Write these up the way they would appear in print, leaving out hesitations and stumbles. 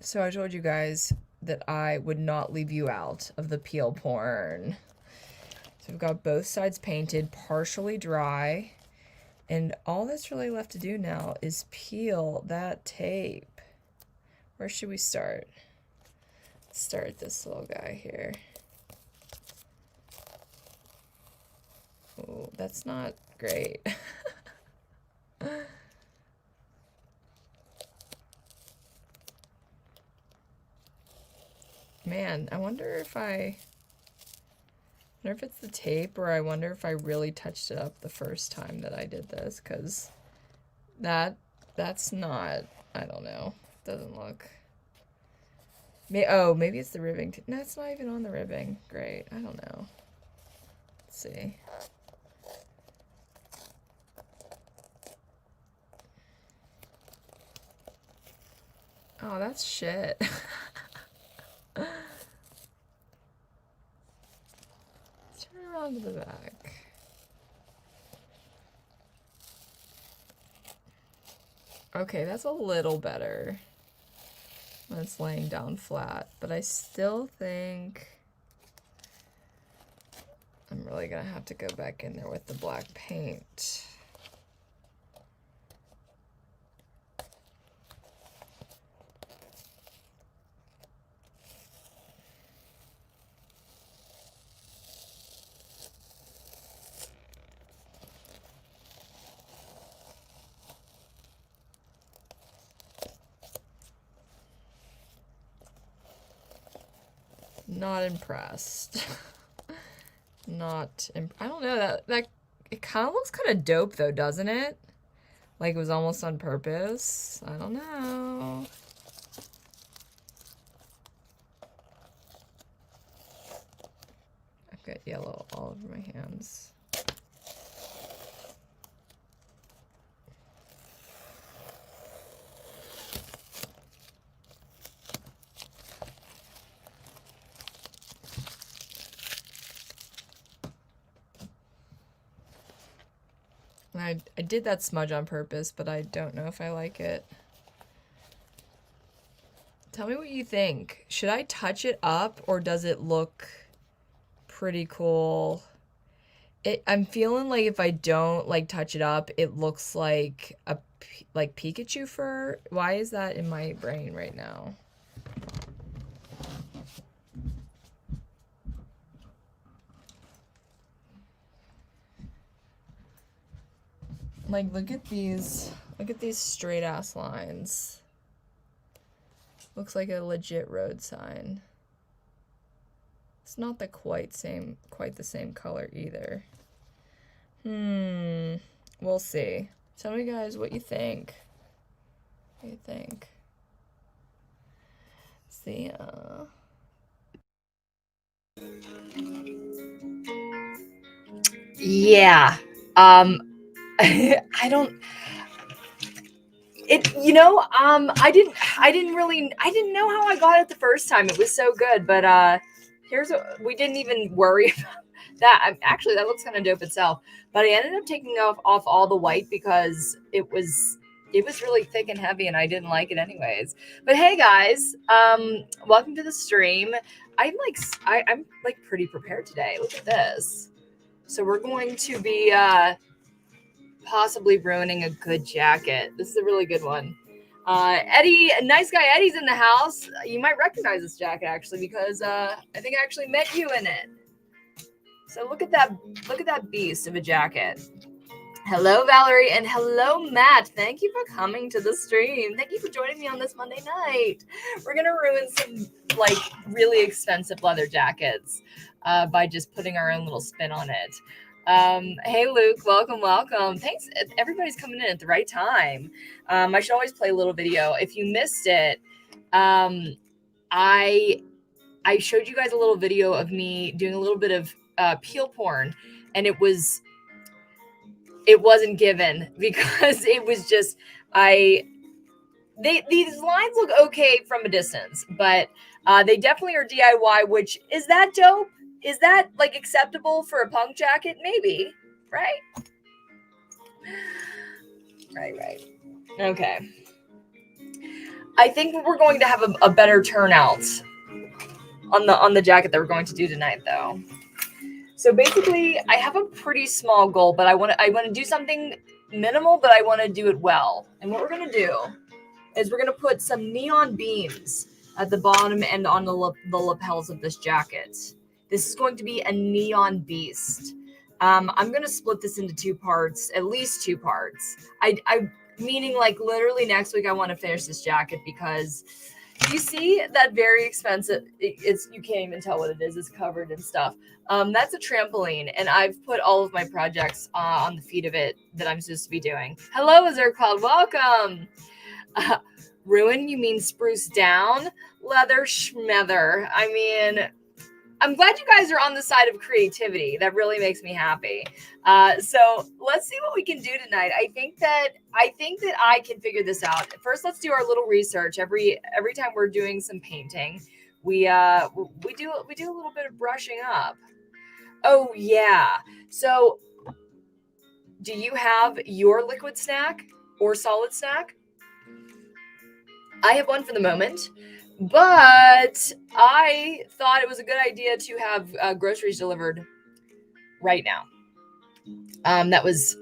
So I told you guys that I would not leave you out of the peel porn. So we've got both sides painted, partially dry. And all that's really left to do now is peel that tape. Where should we start? Let's start this little guy here. Oh, that's not great. Man, I wonder if it's the tape, or I wonder if I really touched it up the first time that I did this, because that's not, I don't know, doesn't look, maybe it's the ribbing. No, it's not even on the ribbing. Great, I don't know. Let's see. Oh, that's shit. Let's turn around to the back. Okay, that's a little better when it's laying down flat, but I still think I'm really gonna have to go back in there with the black paint. Not impressed. I don't know, that it kind of looks kind of dope though, doesn't it? Like it was almost on purpose. I don't know. I've got yellow all over my hands. I did that smudge on purpose, but I don't know if I like it. Tell me what you think. Should I touch it up, or does it look pretty cool? I'm feeling like if I don't like touch it up, it looks like like Pikachu fur. Why is that in my brain right now? Like, look at these straight ass lines. Looks like a legit road sign. It's not quite the same color either. We'll see. Tell me guys what you think. What do you think? See, yeah. I don't, I didn't know how I got it the first time. It was so good, but we didn't even worry about that. Actually, that looks kind of dope itself, but I ended up taking off all the white because it was really thick and heavy and I didn't like it anyways. But hey guys, welcome to the stream. I'm like pretty prepared today. Look at this. So we're going to be, possibly ruining a good jacket. This is a really good one. Eddie, nice guy Eddie's in the house. You might recognize this jacket actually, because I think I actually met you in it. So look at that beast of a jacket. Hello Valerie, and hello Matt. Thank you for coming to the stream. Thank you for joining me on this Monday night. We're gonna ruin some like really expensive leather jackets by just putting our own little spin on it. Hey Luke, welcome. Thanks. Everybody's coming in at the right time. I should always play a little video. If you missed it, I showed you guys a little video of me doing a little bit of peel porn, and it wasn't given because it was just these lines look okay from a distance, but they definitely are DIY, which is that dope? Is that like acceptable for a punk jacket? Maybe, right? Right. Okay. I think we're going to have a better turnout on the jacket that we're going to do tonight, though. So basically, I have a pretty small goal, but I want to do something minimal, but I want to do it well. And what we're going to do is we're going to put some neon beams at the bottom and on the lapels of this jacket. This is going to be a neon beast. I'm going to split this into 2 parts, at least 2 parts. I meaning like literally next week I want to finish this jacket because you see that very expensive, you can't even tell what it is. It's covered in stuff. That's a trampoline, and I've put all of my projects on the feet of it that I'm supposed to be doing. Hello, Azure Cloud, welcome. Ruin, you mean spruce down? Leather schmether. I mean, I'm glad you guys are on the side of creativity. That really makes me happy. So let's see what we can do tonight. I think that I can figure this out. First, let's do our little research. Every time we're doing some painting, we do a little bit of brushing up. Oh yeah. So do you have your liquid snack or solid snack? I have one for the moment. But I thought it was a good idea to have groceries delivered right now. That was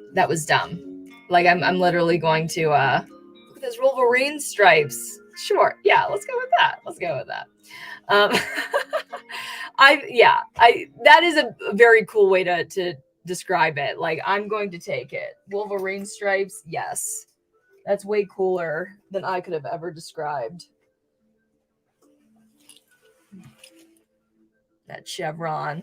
dumb. Like I'm literally going to look at those Wolverine stripes. Sure, yeah, let's go with that. That is a very cool way to describe it. Like I'm going to take it. Wolverine stripes, yes, that's way cooler than I could have ever described. That chevron.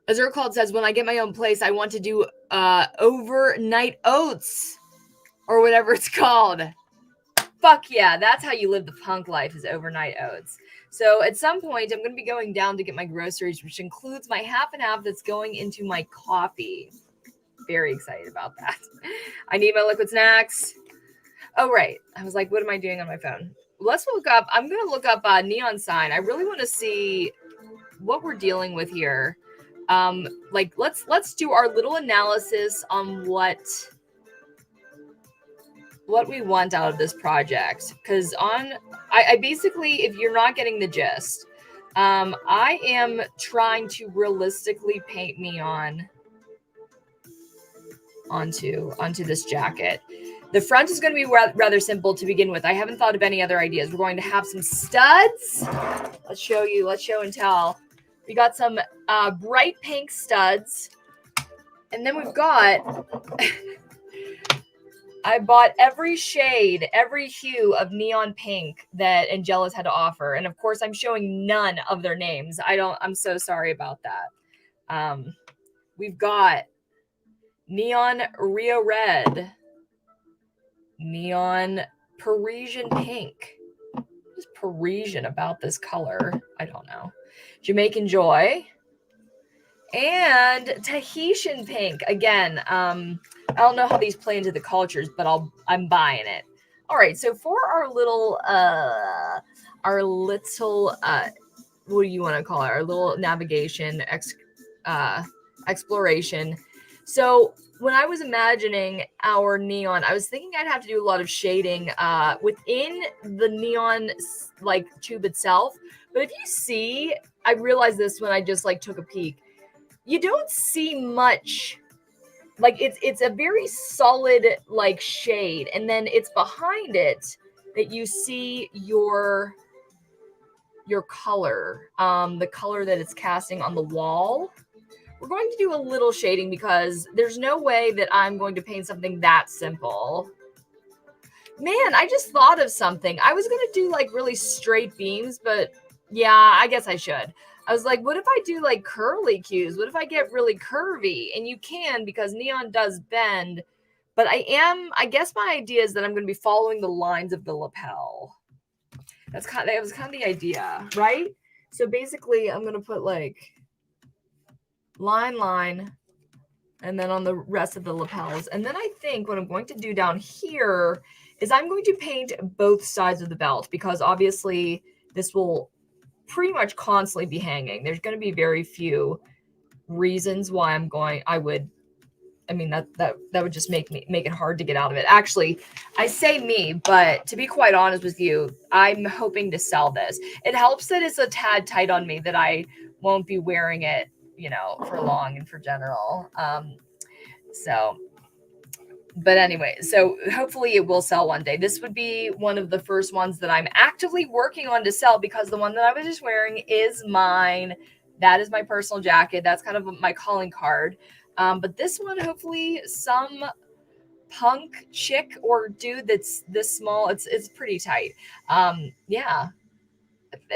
Azure Called says, when I get my own place, I want to do overnight oats or whatever it's called. Fuck yeah, that's how you live the punk life, is overnight oats. So at some point, I'm going to be going down to get my groceries, which includes my half and half that's going into my coffee. Very excited about that. I need my liquid snacks. Oh, right. I was like, what am I doing on my phone? Let's look up. I'm going to look up a neon sign. I really want to see what we're dealing with here. Let's do our little analysis on what we want out of this project. Because I basically, if you're not getting the gist, I am trying to realistically paint neon onto this jacket. The front is going to be rather simple to begin with. I haven't thought of any other ideas. We're going to have some studs. Let's show and tell. We got some bright pink studs. And then we've got, I bought every shade, every hue of neon pink that Angela's had to offer. And of course, I'm showing none of their names. I'm so sorry about that. We've got neon Rio red, neon Parisian pink. What is Parisian about this color? I don't know. Jamaican joy and Tahitian pink. Again, I don't know how these play into the cultures, but I'm buying it. All right, so for our little what do you want to call it? Our little navigation exploration. So when I was imagining our neon, I was thinking I'd have to do a lot of shading within the neon like tube itself. But if you see, I realized this when I just like took a peek. You don't see much. Like it's a very solid like shade, and then it's behind it that you see your color, the color that it's casting on the wall. We're going to do a little shading because there's no way that I'm going to paint something that simple. Man, I just thought of something. I was going to do like really straight beams, but yeah, I guess I should. I was like, what if I do like curly cues? What if I get really curvy? And you can, because neon does bend. But I guess my idea is that I'm going to be following the lines of the lapel. That was kind of the idea, right? So basically I'm going to put like line, and then on the rest of the lapels. And then I think what I'm going to do down here is I'm going to paint both sides of the belt, because obviously this will pretty much constantly be hanging. There's going to be very few reasons why I would I mean, that would just make it hard to get out of it. Actually, I say me, but to be quite honest with you, I'm hoping to sell this. It helps that it's a tad tight on me, that I won't be wearing it, for long and for general. So, but anyway, so hopefully it will sell one day. This would be one of the first ones that I'm actively working on to sell, because the one that I was just wearing is mine. That is my personal jacket. That's kind of my calling card. But this one, hopefully some punk chick or dude that's this small, it's pretty tight. Yeah.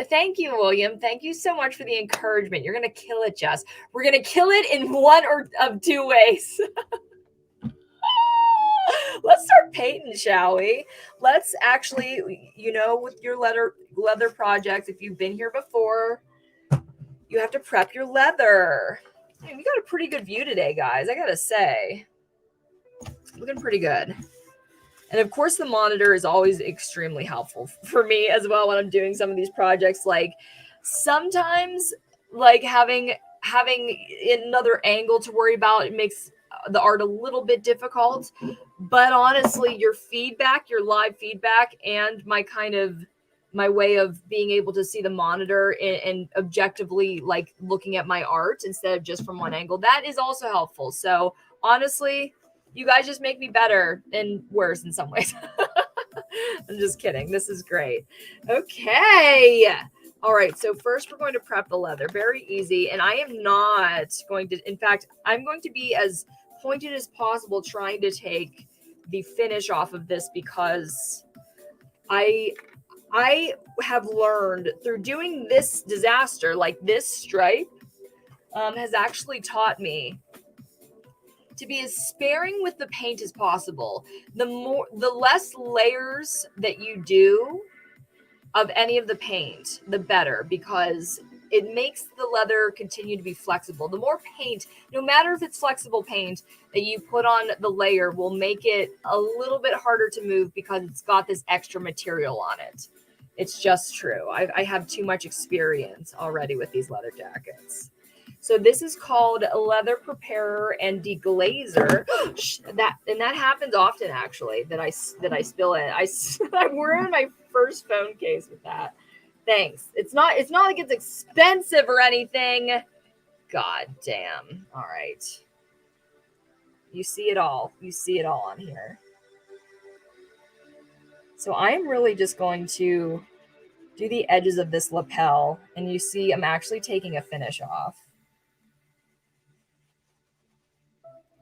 Thank you, William. Thank you so much for the encouragement. You're going to kill it, Jess. We're going to kill it in one or of two ways. Let's start painting, shall we? Let's actually, with your leather project, if you've been here before, you have to prep your leather. Man, we got a pretty good view today, guys. I gotta say, looking pretty good. And of course, the monitor is always extremely helpful for me as well when I'm doing some of these projects. Like sometimes, like having another angle to worry about, it makes the art a little bit difficult. But honestly, your live feedback, and my way of being able to see the monitor and objectively like looking at my art instead of just from one angle, that is also helpful. So honestly, you guys just make me better and worse in some ways. I'm just kidding. This is great. Okay. All right. So first we're going to prep the leather. Very easy. And I am not going to, in fact, I'm going to be as pointed as possible trying to take the finish off of this, because I have learned through doing this disaster, like this stripe has actually taught me to be as sparing with the paint as possible. The less layers that you do of any of the paint, the better, because it makes the leather continue to be flexible. The more paint, no matter if it's flexible paint that you put on the layer, will make it a little bit harder to move because it's got this extra material on it. It's just true. I have too much experience already with these leather jackets. So this is called Leather Preparer and Deglazer. that happens often, actually, that I spill it. We're in my first phone case with that. Thanks. It's not like it's expensive or anything. God damn. All right. You see it all. You see it all on here. So I'm really just going to do the edges of this lapel, and you see I'm actually taking a finish off.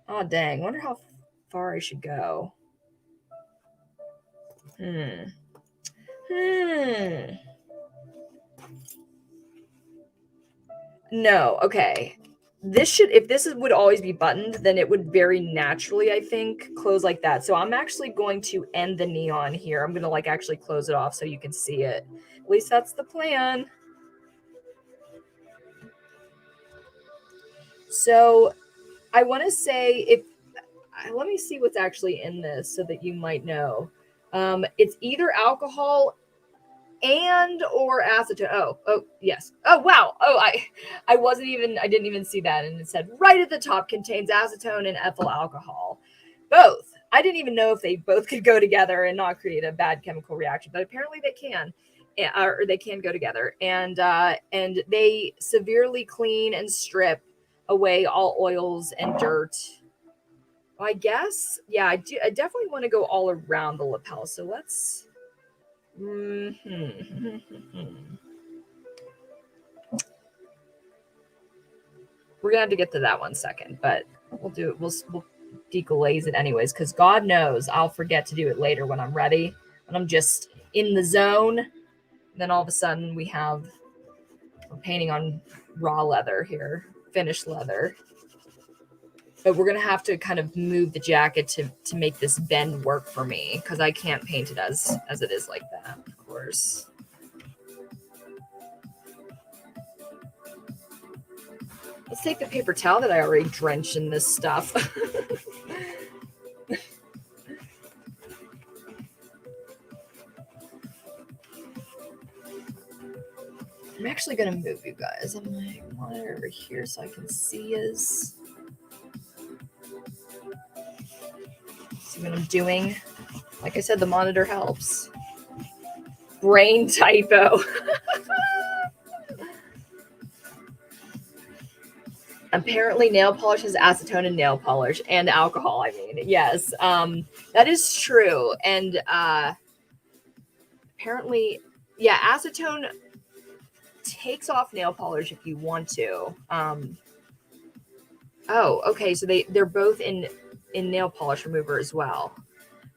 Oh, dang. Wonder how far I should go. No, okay. If this would always be buttoned, then it would very naturally, I think, close like that. So I'm actually going to end the neon here. I'm going to like actually close it off so you can see it. At least that's the plan. So I want to say let me see what's actually in this so that you might know. It's either alcohol and or acetone. Oh yes. Oh wow. Oh, I didn't even see that, and it said right at the top, contains acetone and ethyl alcohol. Both. I didn't even know if they both could go together and not create a bad chemical reaction, but apparently they can, or they can go together. And they severely clean and strip away all oils and dirt. Well, I guess, yeah, I definitely want to go all around the lapel. So let's. We're gonna have to get to that one second, but we'll do it. We'll deglaze it anyways, because God knows I'll forget to do it later when I'm ready, when I'm just in the zone. Then all of a sudden we're painting on raw leather here, finished leather. But we're gonna have to kind of move the jacket to make this bend work for me, because I can't paint it as it is like that, of course. Let's take the paper towel that I already drenched in this stuff. I'm actually gonna move you guys. I'm gonna monitor over here so I can see us. See what I'm doing? Like I said, the monitor helps. Brain typo. Apparently nail polish has acetone in nail polish and alcohol. I mean, yes, that is true. And apparently, yeah, acetone takes off nail polish if you want to. Oh, okay. So they're both in nail polish remover as well.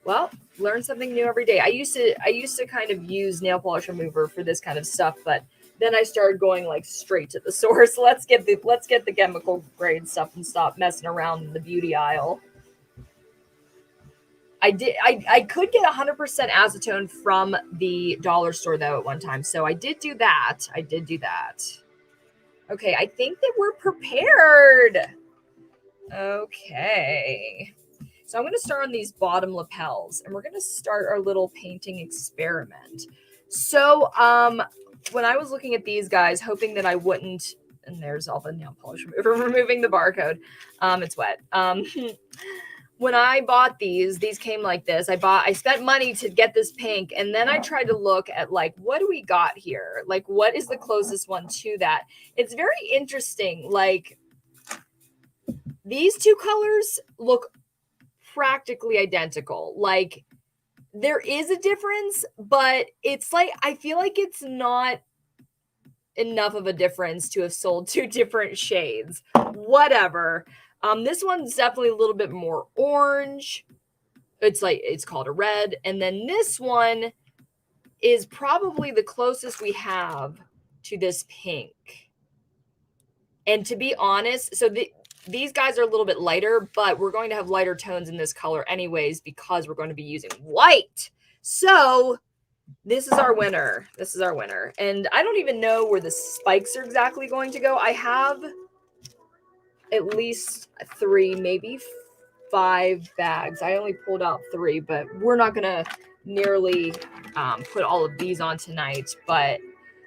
Well, learn something new every day. I used to kind of use nail polish remover for this kind of stuff, but then I started going like straight to the source. Let's get the chemical grade stuff and stop messing around in the beauty aisle. I could get 100% acetone from the dollar store though at one time. So I did do that. Okay, I think that we're prepared. Okay. So I'm going to start on these bottom lapels and we're going to start our little painting experiment. So when I was looking at these guys, hoping that I wouldn't, and there's all the nail polish removing the barcode. It's wet. When I bought these came like this. I spent money to get this pink, and then I tried to look at like, what do we got here? Like, what is the closest one to that? It's very interesting. Like, these two colors look practically identical. Like, there is a difference, but it's like, I feel like it's not enough of a difference to have sold two different shades. Whatever. This one's definitely a little bit more orange. It's called a red. And then this one is probably the closest we have to this pink. And to be honest, so these guys are a little bit lighter, but we're going to have lighter tones in this color anyways, because we're going to be using white. So this is our winner. And I don't even know where the spikes are exactly going to go. I have at least 3, maybe 5 bags. I only pulled out 3, but we're not going to nearly put all of these on tonight. But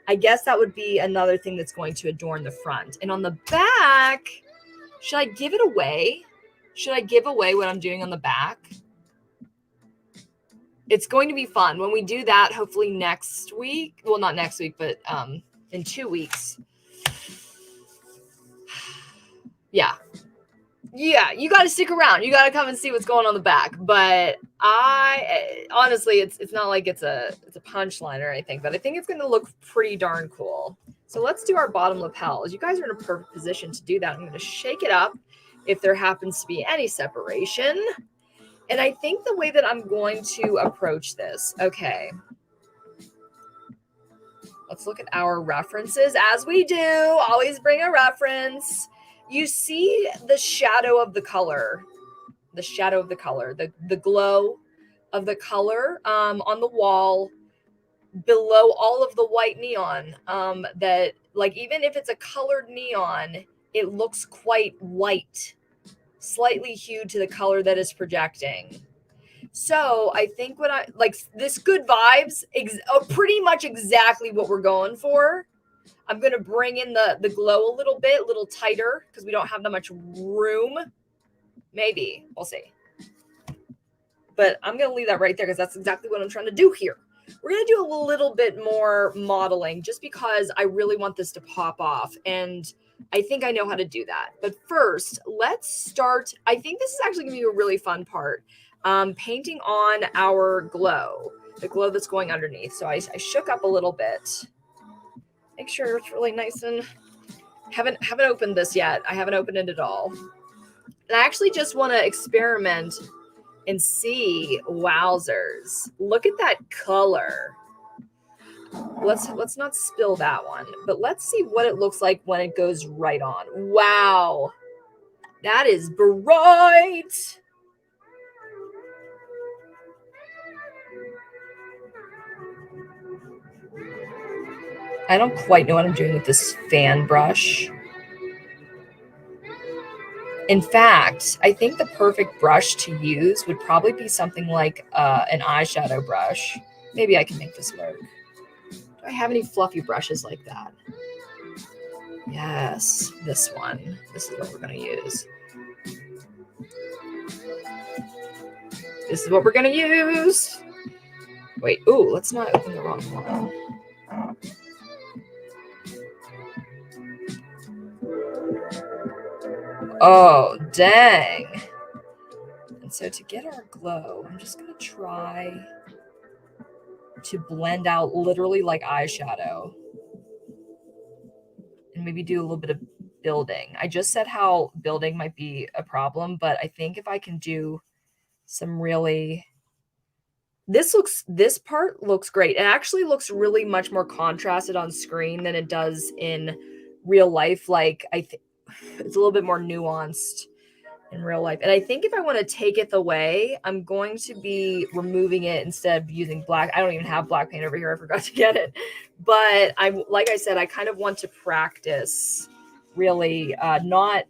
I guess that would be another thing that's going to adorn the front. And on the back, should I give it away? Should I give away what I'm doing on the back? It's going to be fun when we do that, hopefully next week. Well, not next week, but in 2 weeks. Yeah, you got to stick around. You got to come and see what's going on the back. But I honestly, it's not like it's a punchline or anything, but I think it's going to look pretty darn cool. So let's do our bottom lapels. You guys are in a perfect position to do that. I'm going to shake it up if there happens to be any separation. And I think the way that I'm going to approach this, okay, let's look at our references as we do. Always bring a reference. You see the shadow of the color, the glow of the color on the wall below all of the white neon, that like, even if it's a colored neon, it looks quite white, slightly hued to the color that is projecting. So I think what I like, this good vibes, pretty much exactly what we're going for. I'm going to bring in the glow a little bit, a little tighter, because we don't have that much room. Maybe. We'll see. But I'm going to leave that right there because that's exactly what I'm trying to do here. We're going to do a little bit more modeling just because I really want this to pop off. And I think I know how to do that. But first, let's start. I think this is actually going to be a really fun part. Painting on our glow, the glow that's going underneath. So I shook up a little bit. Make sure it's really nice, and haven't opened this yet. I haven't opened it at all. And I actually just want to experiment and see. Wowzers. Look at that color. Let's not spill that one, but let's see what it looks like when it goes right on. Wow. That is bright. I don't quite know what I'm doing with this fan brush. In fact, I think the perfect brush to use would probably be something like an eyeshadow brush. Maybe I can make this work. Do I have any fluffy brushes like that? Yes, this one. This is what we're going to use. This is what we're going to use. Wait, ooh, let's not open the wrong one. Oh, dang. And so to get our glow, I'm just going to try to blend out literally like eyeshadow. And maybe do a little bit of building. I just said how building might be a problem, but I think if I can do some really... This part looks great. It actually looks really much more contrasted on screen than it does in real life. Like, I think it's a little bit more nuanced in real life. And I think if I want to take it away, I'm going to be removing it instead of using black. I don't even have black paint over here. I forgot to get it. But like I said, I kind of want to practice really not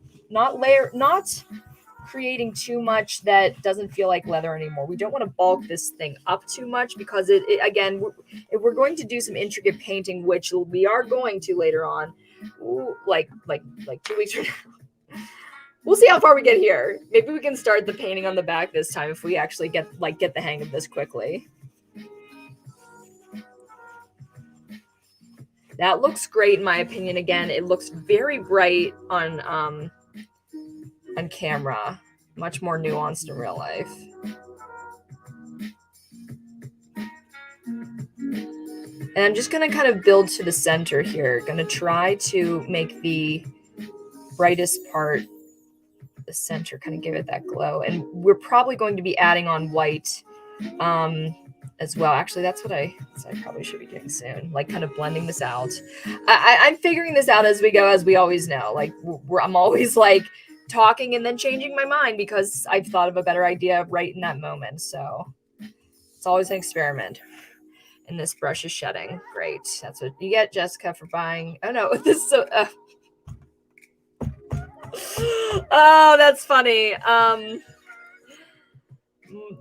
creating too much that doesn't feel like leather anymore. We don't want to bulk this thing up too much because it again, if we're going to do some intricate painting, which we are going to later on, like 2 weeks from now. We'll see how far we get here. Maybe we can start the painting on the back this time if we actually get the hang of this quickly. That looks great in my opinion. Again, it looks very bright on camera, much more nuanced in real life. And I'm just going to kind of build to the center here. Going to try to make the brightest part the center, kind of give it that glow. And we're probably going to be adding on white as well. Actually, that's what I probably should be doing soon, like kind of blending this out. I'm figuring this out as we go, as we always know. Like I'm always like talking and then changing my mind because I've thought of a better idea right in that moment. So it's always an experiment. And this brush is shedding. Great. That's what you get, Jessica, for buying. Oh no, this is so oh, that's funny.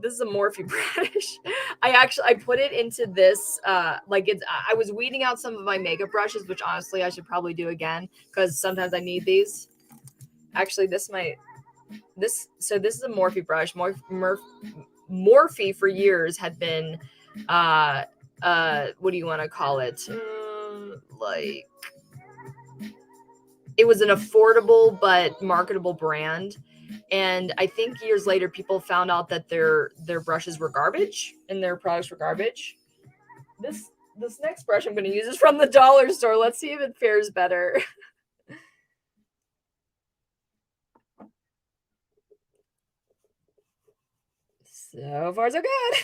This is a Morphe brush. I put it into this I was weeding out some of my makeup brushes, which honestly I should probably do again because sometimes I need these. Actually, this is a Morphe brush. Morphe for years had been what do you want to call it? Like, it was an affordable but marketable brand. And I think years later, people found out that their brushes were garbage and their products were garbage. This next brush I'm going to use is from the dollar store. Let's see if it fares better. So far, so good.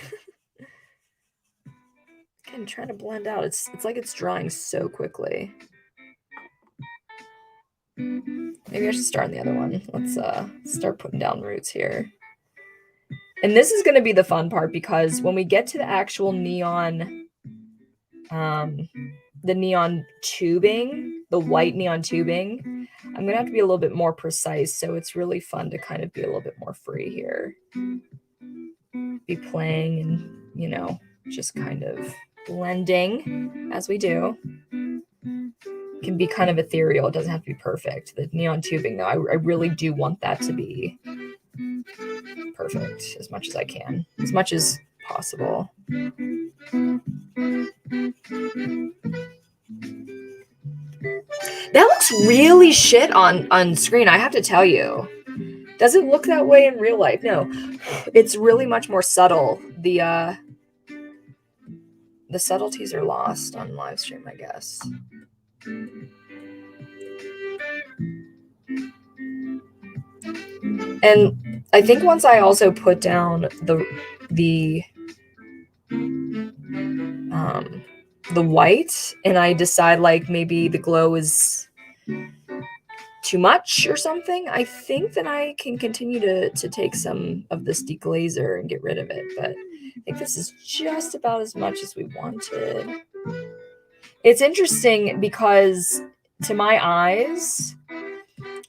Again, trying to blend out. It's like it's drying so quickly. Maybe I should start on the other one. Let's start putting down roots here. And this is going to be the fun part because when we get to the actual neon, the neon tubing, the white neon tubing, I'm going to have to be a little bit more precise. So it's really fun to kind of be a little bit more free here. Be playing and, just kind of blending as we do. Can be kind of ethereal. It doesn't have to be perfect. The neon tubing, though, I really do want that to be perfect as much as I can, as much as possible. That looks really shit on screen, I have to tell you. Doesn't look that way in real life. No, it's really much more subtle. The subtleties are lost on live stream, I guess. And I think once I also put down the white and I decide like maybe the glow is too much or something, I think that I can continue to take some of this deglazer and get rid of it. But I think this is just about as much as we wanted. It's interesting because to my eyes,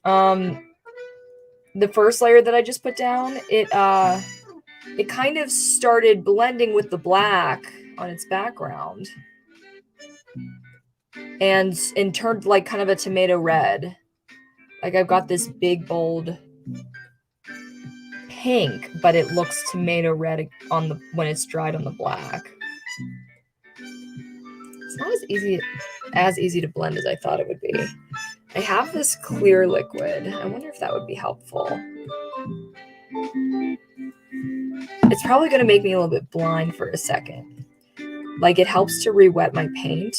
the first layer that I just put down, it kind of started blending with the black on its background and turned like kind of a tomato red. Like I've got this big bold pink, but it looks tomato red on the when it's dried on the black. It's not as easy to blend as I thought it would be. I have this clear liquid. I wonder if that would be helpful. It's probably going to make me a little bit blind for a second. Like, it helps to re-wet my paint,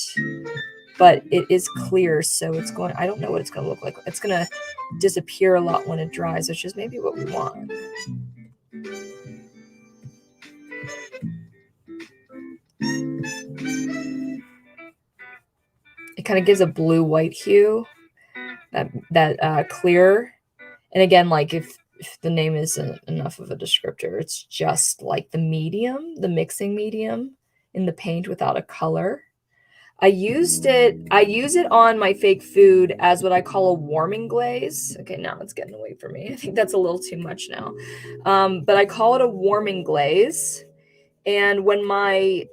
but it is clear, so it's going, I don't know what it's going to look like. It's going to disappear a lot when it dries, which is maybe what we want. It kind of gives a blue-white hue, that clear. And again, like if the name isn't enough of a descriptor, it's just like the mixing medium in the paint without a color. I use it on my fake food as what I call a warming glaze. Okay, now it's getting away from me. I think that's a little too much now. But I call it a warming glaze. And when my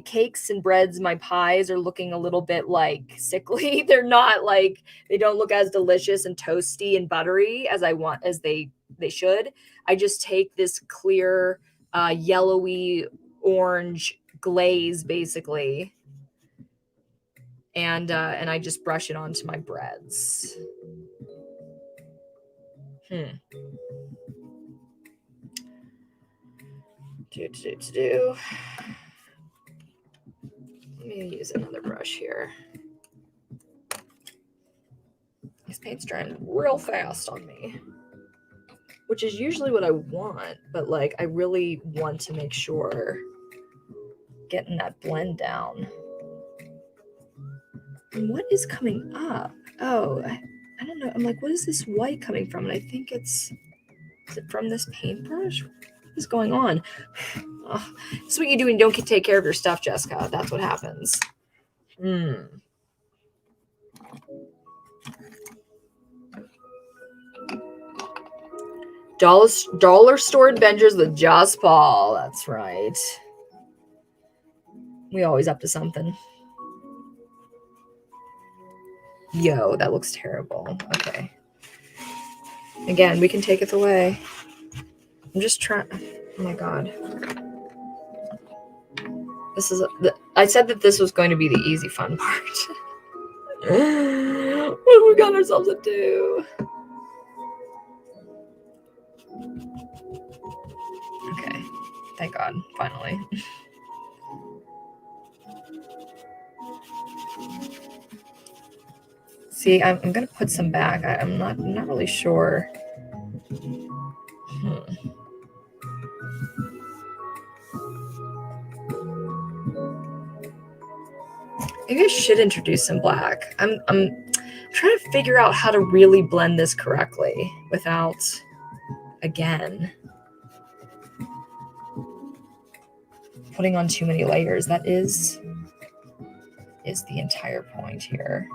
cakes and breads, my pies are looking a little bit like sickly, they don't look as delicious and toasty and buttery as they should. I just take this clear, yellowy orange glaze basically, and I just brush it onto my breads. Let me use another brush here. This paint's drying real fast on me, which is usually what I want, but like I really want to make sure getting that blend down. And what is coming up? Oh, I don't know. I'm like, what is this white coming from? And I think is it from this paintbrush? What is going on? Oh, this is what you do when you don't take care of your stuff, Jessica. That's what happens. Dollar store adventures with Joss Paul. That's right. We always up to something. Yo, that looks terrible. Okay. Again, we can take it away. I'm just trying. Oh my god. I said that this was going to be the easy fun part. What have we got ourselves into? Okay. Thank God. Finally. See, I'm gonna put some back. I'm not really sure. Maybe I should introduce some black. I'm trying to figure out how to really blend this correctly without, again, putting on too many layers. That is the entire point here.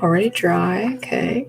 Already dry. Okay.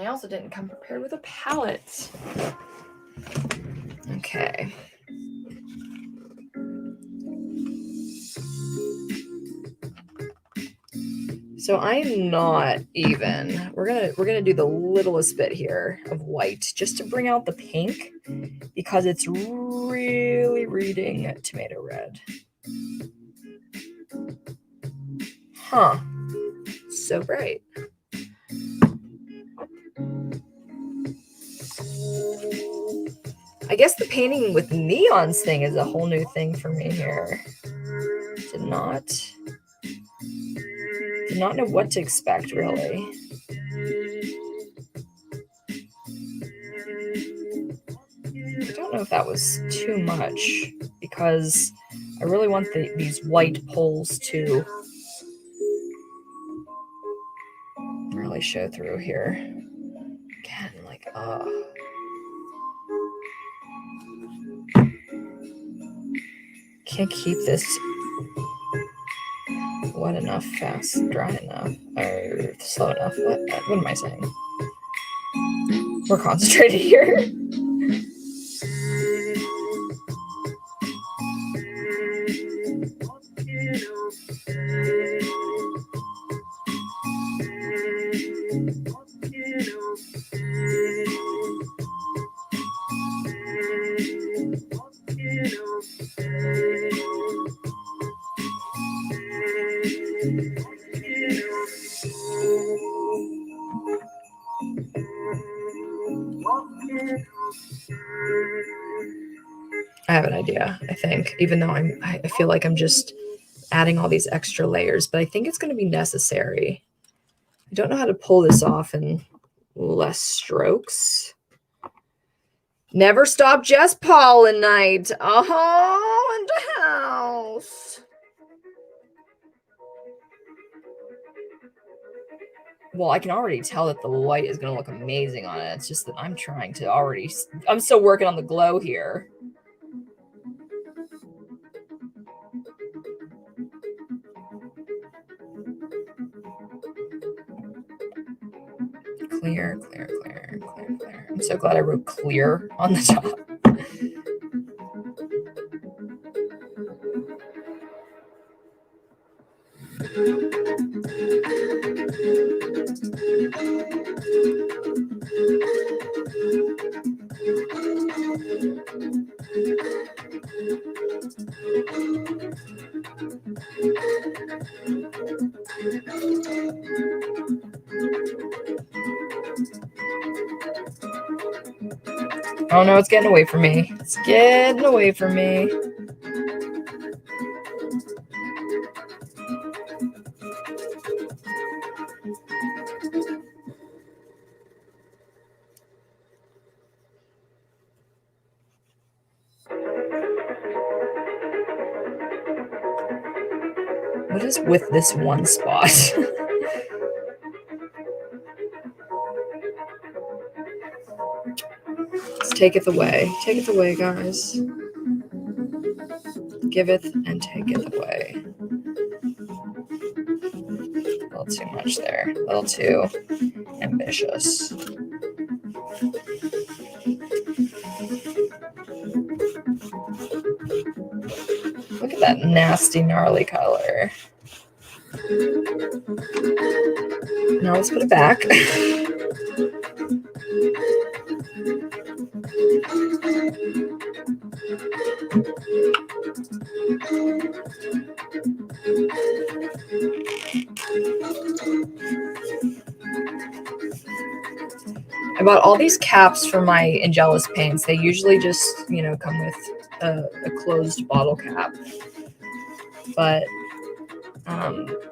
I also didn't come prepared with a palette. Okay. So I'm not even. We're gonna do the littlest bit here of white just to bring out the pink because it's really reading tomato red. Huh. So bright. I guess the painting with neons thing is a whole new thing for me here. Did not know what to expect, really. I don't know if that was too much because I really want these white poles to really show through here. Again, like, can't keep this wet enough, dry enough, or slow enough. What am I saying? We're concentrated here. I have an idea, I think, even though I feel like I'm just adding all these extra layers, but I think it's going to be necessary. I don't know how to pull this off in less strokes. Never stop Jess Pollen night. Oh, in the house. Well, I can already tell that the white is going to look amazing on it. It's just that I'm still working on the glow here. Clear. I'm so glad I wrote clear on the top. Oh no, it's getting away from me. It's getting away from me. What is with this one spot? Let's take it away. Take it away, guys. Giveth and taketh away. A little too much there. A little too ambitious. Look at that nasty, gnarly color. Now let's put it back. I bought all these caps for my Angelus paints. They usually just, come with a closed bottle cap. But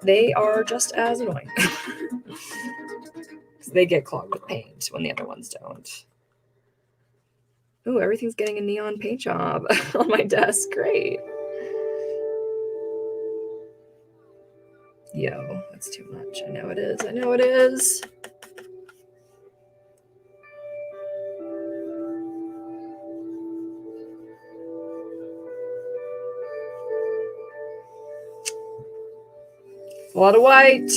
they are just as annoying. They get clogged with paint when the other ones don't. Ooh, everything's getting a neon paint job on my desk. Great. Yo, that's too much. I know it is. I know it is. A lot of white.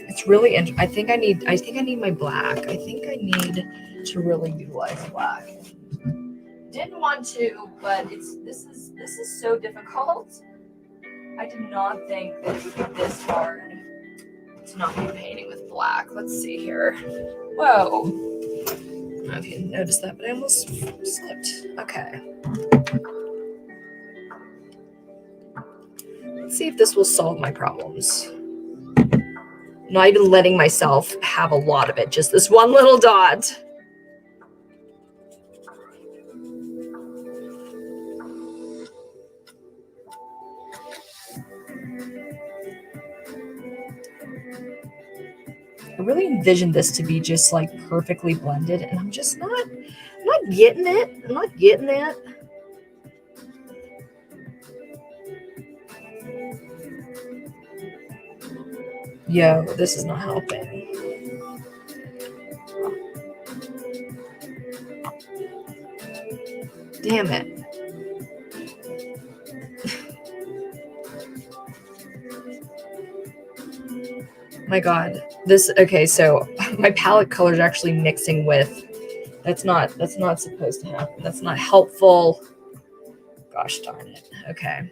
It's really I think I need my black. I think I need to really utilize black. Didn't want to, but this is so difficult. I did not think that it would be this hard to not be painting with black. Let's see here. Whoa. I don't know if you noticed that, but I almost slipped. Okay. Let's see if this will solve my problems. Not even letting myself have a lot of it, just this one little dot. I really envisioned this to be just like perfectly blended, and I'm just not getting it. I'm not getting that. Yo, this is not helping. Damn it. My God. Okay, so my palette color is actually mixing with, that's not supposed to happen. That's not helpful. Gosh darn it. Okay.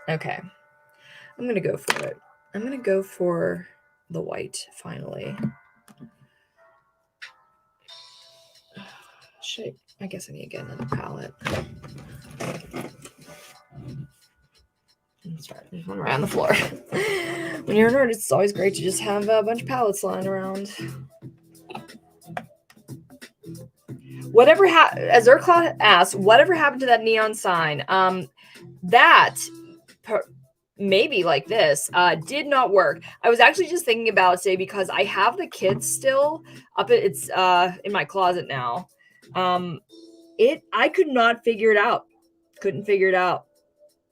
Okay. I'm going to go for it. I'm going to go for the white finally. Shit. I guess I need to get another palette. Sorry, there's one right on the floor. When you're a nerd, it's always great to just have a bunch of palettes lying around. Whatever as Urclaw asked, whatever happened to that neon sign? That maybe like this did not work. I was actually just thinking about it today because I have the kids still up. It's in my closet now. I could not figure it out. Couldn't figure it out.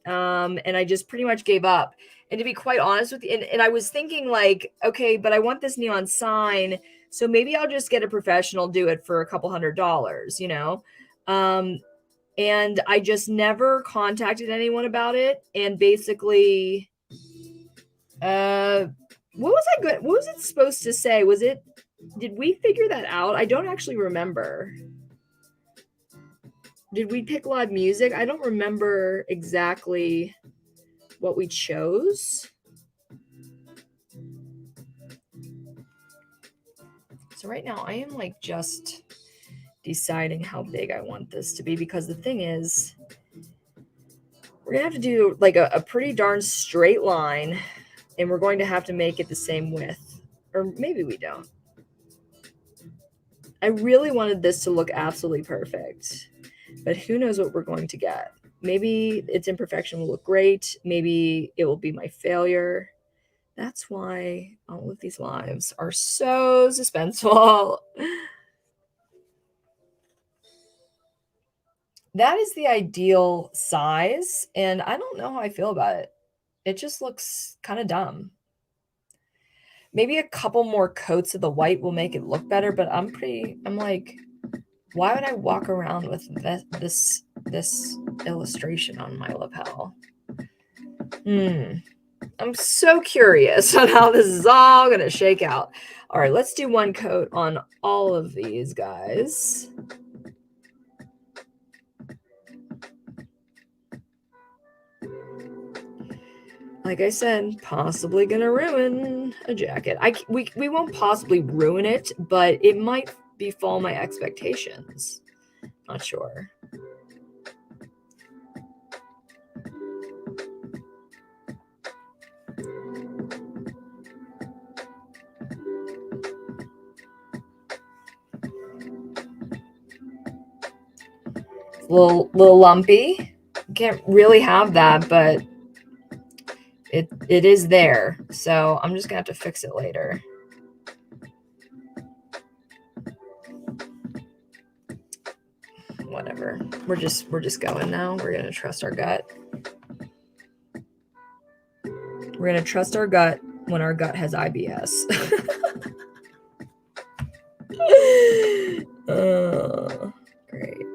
And I just pretty much gave up. And to be quite honest with you, and I was thinking like, okay, but I want this neon sign, so maybe I'll just get a professional, do it for a couple $100, you know? And I just never contacted anyone about it. And basically, what was it supposed to say? Did we figure that out? I don't actually remember. Did we pick live music? I don't remember exactly what we chose. So right now I am like just deciding how big I want this to be, because the thing is, we're gonna have to do like a pretty darn straight line, and we're going to have to make it the same width, or maybe we don't. I really wanted this to look absolutely perfect, but who knows what we're going to get. Maybe its imperfection will look great. Maybe it will be my failure. That's why all of these lives are so suspenseful. That is the ideal size, and I don't know how I feel about it. It just looks kind of dumb. Maybe a couple more coats of the white will make it look better, but I'm like, why would I walk around with this illustration on my lapel? I'm so curious on how this is all going to shake out. All right, let's do one coat on all of these guys. Like I said, possibly going to ruin a jacket. We won't possibly ruin it, but it might befall my expectations. Not sure. little lumpy. Can't really have that, but it is there. So I'm just gonna have to fix it later. Whatever. We're just going now. We're gonna trust our gut. We're gonna trust our gut when our gut has IBS. Great.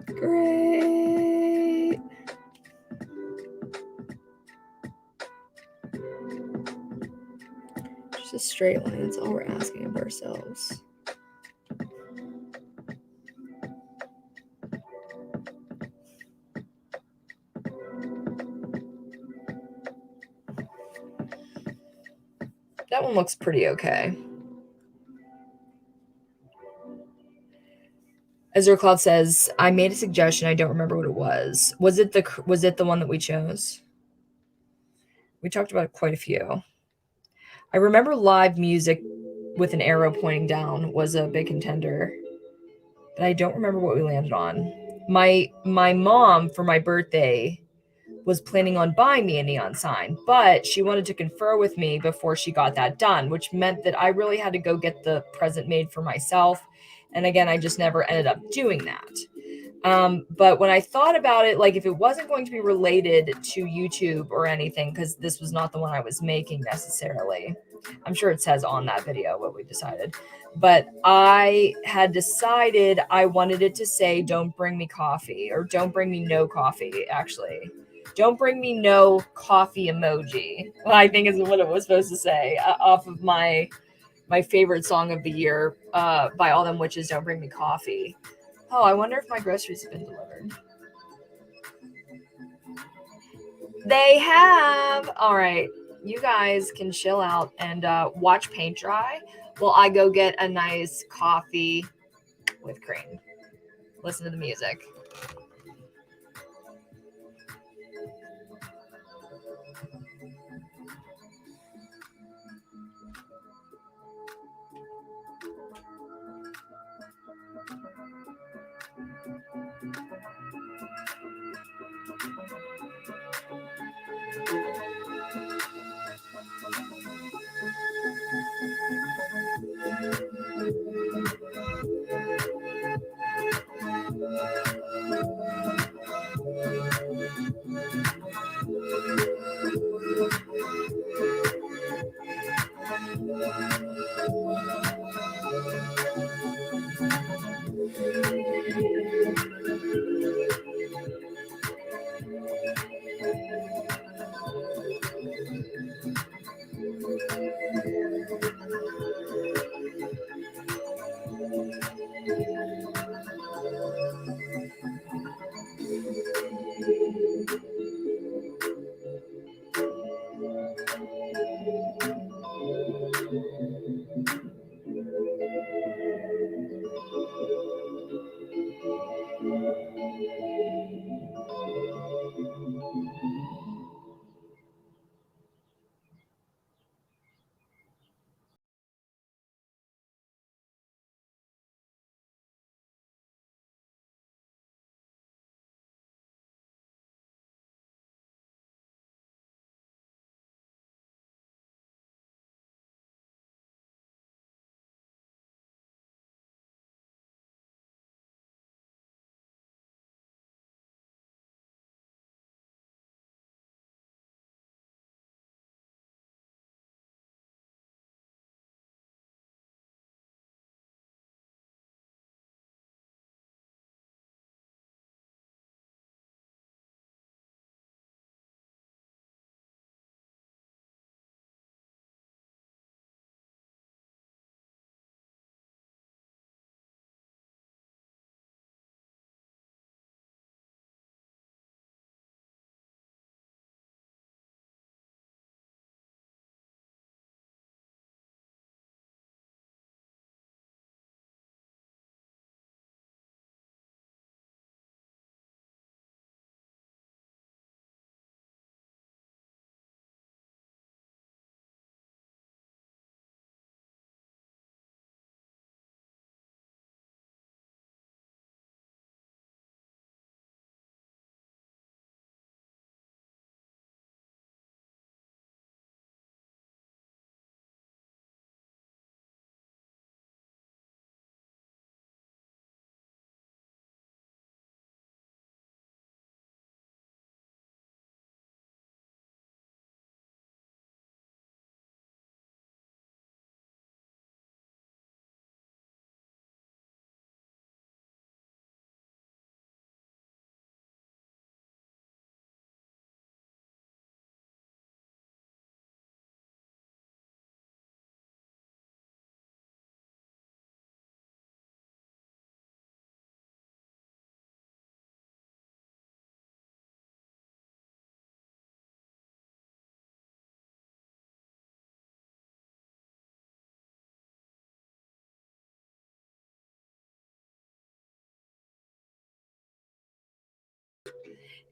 Great. Just a straight line. That's all we're asking of ourselves. That one looks pretty okay. Ezra Cloud says, I made a suggestion. I don't remember what it was. Was it the one that we chose? We talked about quite a few. I remember live music with an arrow pointing down was a big contender, but I don't remember what we landed on. My mom, for my birthday, was planning on buying me a neon sign, but she wanted to confer with me before she got that done, which meant that I really had to go get the present made for myself. And again, I just never ended up doing that. But when I thought about it, like if it wasn't going to be related to YouTube or anything, because this was not the one I was making necessarily, I'm sure it says on that video what we decided, but I had decided I wanted it to say, don't bring me coffee, or don't bring me no coffee, actually. Don't bring me no coffee emoji. Well, I think is what it was supposed to say, off of my favorite song of the year, by All Them Witches, Don't Bring Me Coffee. Oh, I wonder if my groceries have been delivered. They have. All right. You guys can chill out and watch paint dry while I go get a nice coffee with cream. Listen to the music.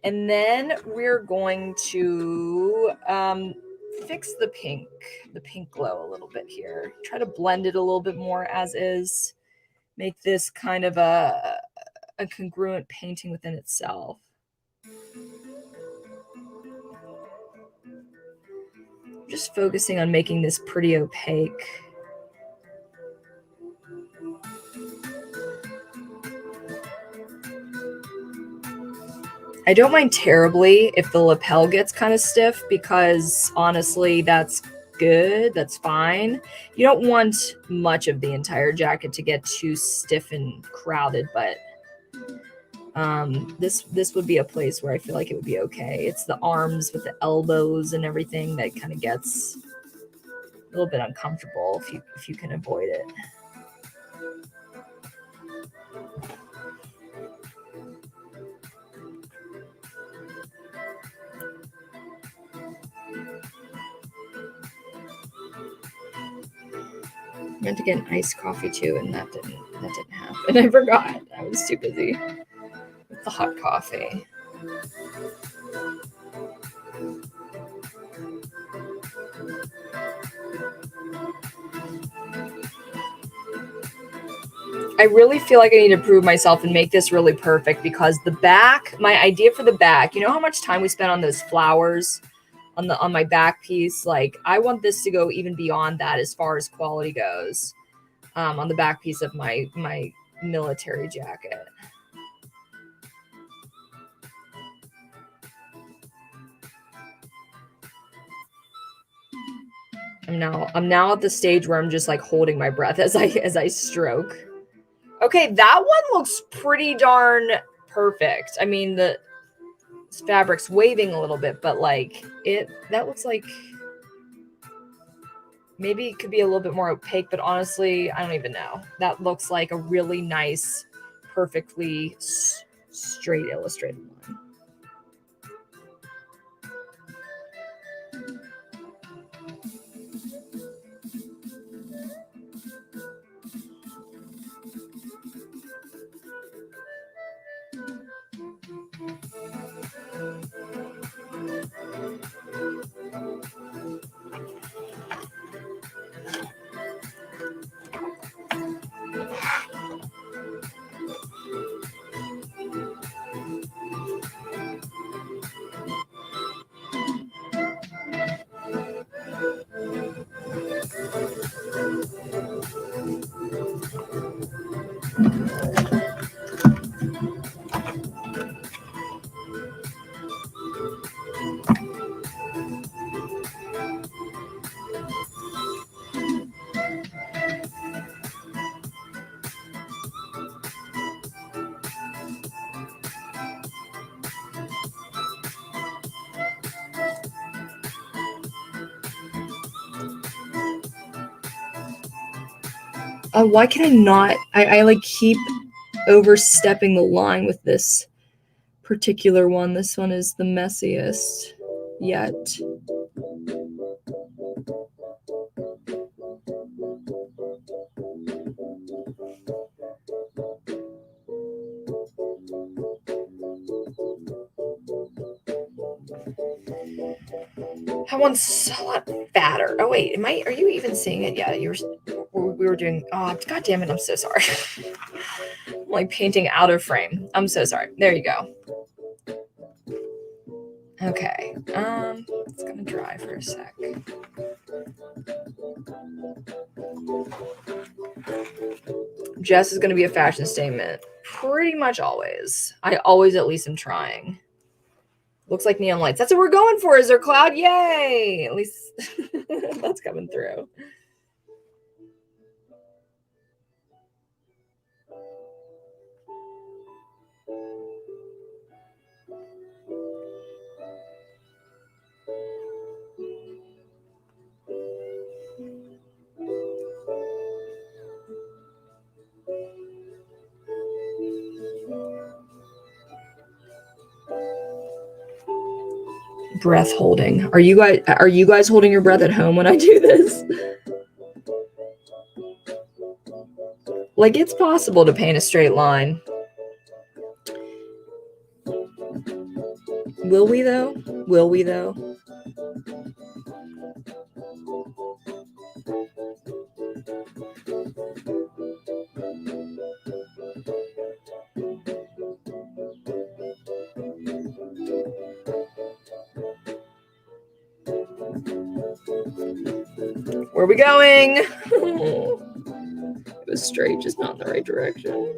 And then we're going to fix the pink glow a little bit here. Try to blend it a little bit more as is. Make this kind of a congruent painting within itself. Just focusing on making this pretty opaque. I don't mind terribly if the lapel gets kind of stiff, because honestly, that's good. That's fine. You don't want much of the entire jacket to get too stiff and crowded, but this would be a place where I feel like it would be okay. It's the arms with the elbows and everything that kind of gets a little bit uncomfortable if you can avoid it. I meant to get an iced coffee too, and that didn't happen. I forgot. I was too busy with the hot coffee. I really feel like I need to prove myself and make this really perfect, because the back, my idea for the back, you know how much time we spent on those flowers on my back piece? Like, I want this to go even beyond that as far as quality goes, on the back piece of my military jacket. I'm now at the stage where I'm just like holding my breath as I stroke. Okay, that one looks pretty darn perfect. I mean, the fabric's waving a little bit, but like that looks like maybe it could be a little bit more opaque, but honestly, I don't even know. That looks like a really nice, perfectly straight illustrated line. Why can I not? I like keep overstepping the line with this particular one. This one is the messiest yet. That one's a lot fatter. Oh wait, are you even seeing it? Yeah, we were doing. Oh, god damn it! I'm so sorry. I'm like painting out of frame. I'm so sorry. There you go. Okay. It's gonna dry for a sec. Jess is gonna be a fashion statement. Pretty much always. I always at least am trying. Looks like neon lights. That's what we're going for. Is there cloud? Yay! At least that's coming through. Breath holding. Are you guys holding your breath at home when I do this? Like, it's possible to paint a straight line. Will we though? Will we though? Where are we going? It was straight, just not in the right direction.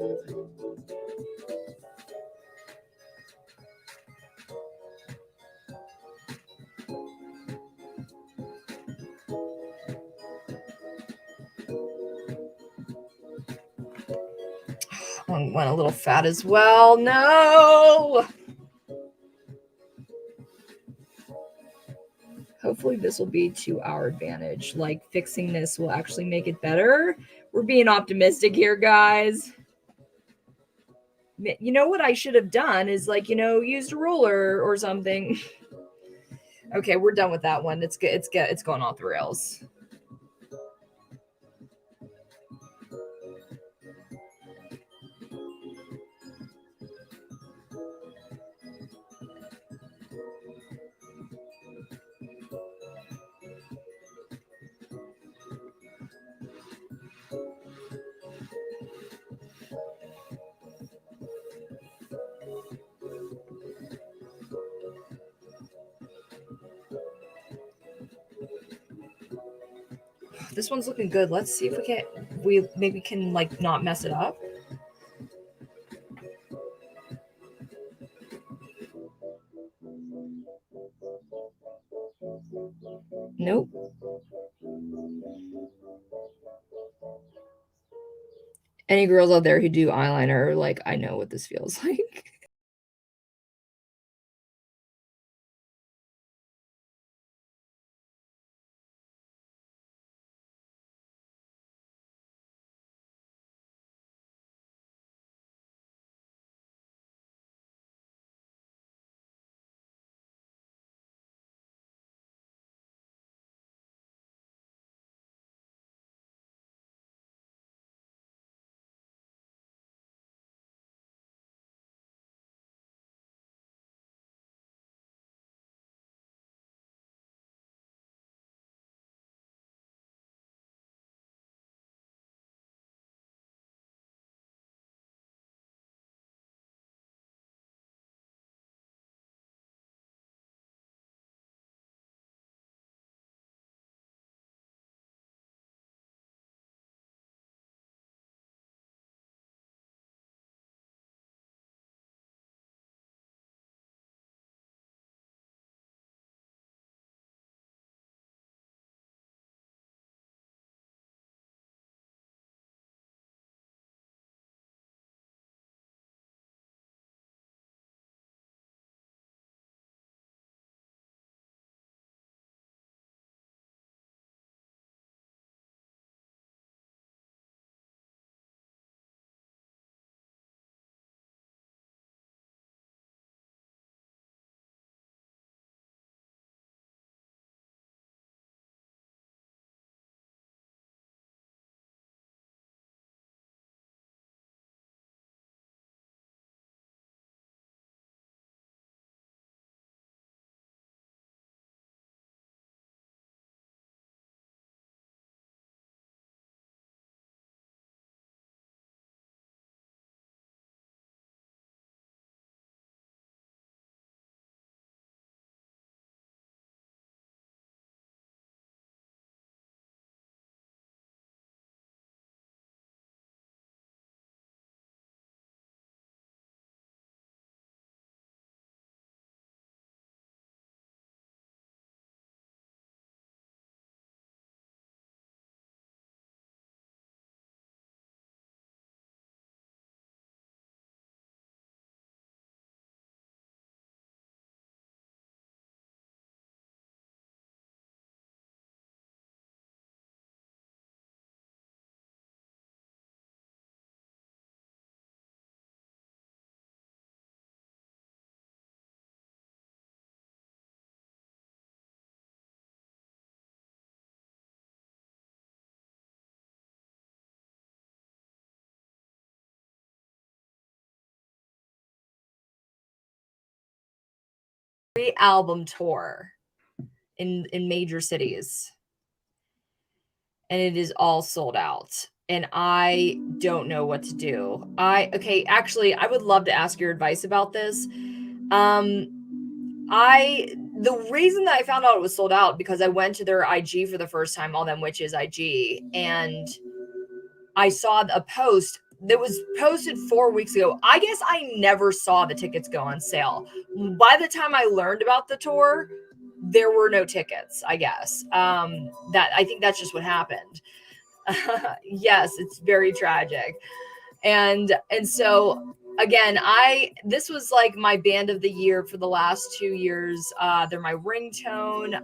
Went a little fat as well. No. Hopefully this will be to our advantage. Like fixing this will actually make it better. We're being optimistic here, guys. You know what I should have done is like, used a ruler or something. Okay, we're done with that one. It's good. It's going off the rails. This one's looking good. Let's see if we maybe can like not mess it up. Nope. Any girls out there who do eyeliner, like, I know what this feels like. 3-album tour in major cities, and it is all sold out. And I don't know what to do. Actually, I would love to ask your advice about this. The reason that I found out it was sold out because I went to their IG for the first time, All Them Witches IG, and I saw a post that was posted 4 weeks ago. I guess I never saw the tickets go on sale. By the time I learned about the tour, there were no tickets, I guess. I think that's just what happened. Yes, it's very tragic. And so again, this was like my band of the year for the last 2 years. They're my ringtone.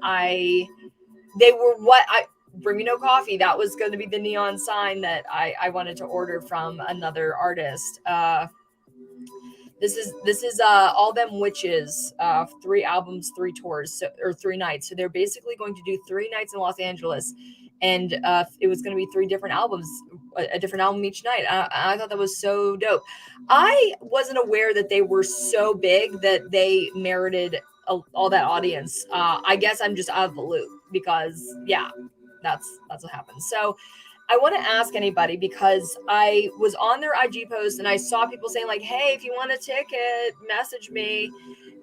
Bring Me No Coffee. That was going to be the neon sign that I wanted to order from another artist. This is All Them Witches, 3 albums, 3 tours, or 3 nights. So they're basically going to do 3 nights in Los Angeles, and it was going to be 3 different albums, a different album each night. I thought that was so dope. I wasn't aware that they were so big that they merited all that audience. I guess I'm just out of the loop because that's what happens. So I want to ask anybody, because I was on their IG post and I saw people saying like, hey, if you want a ticket, message me.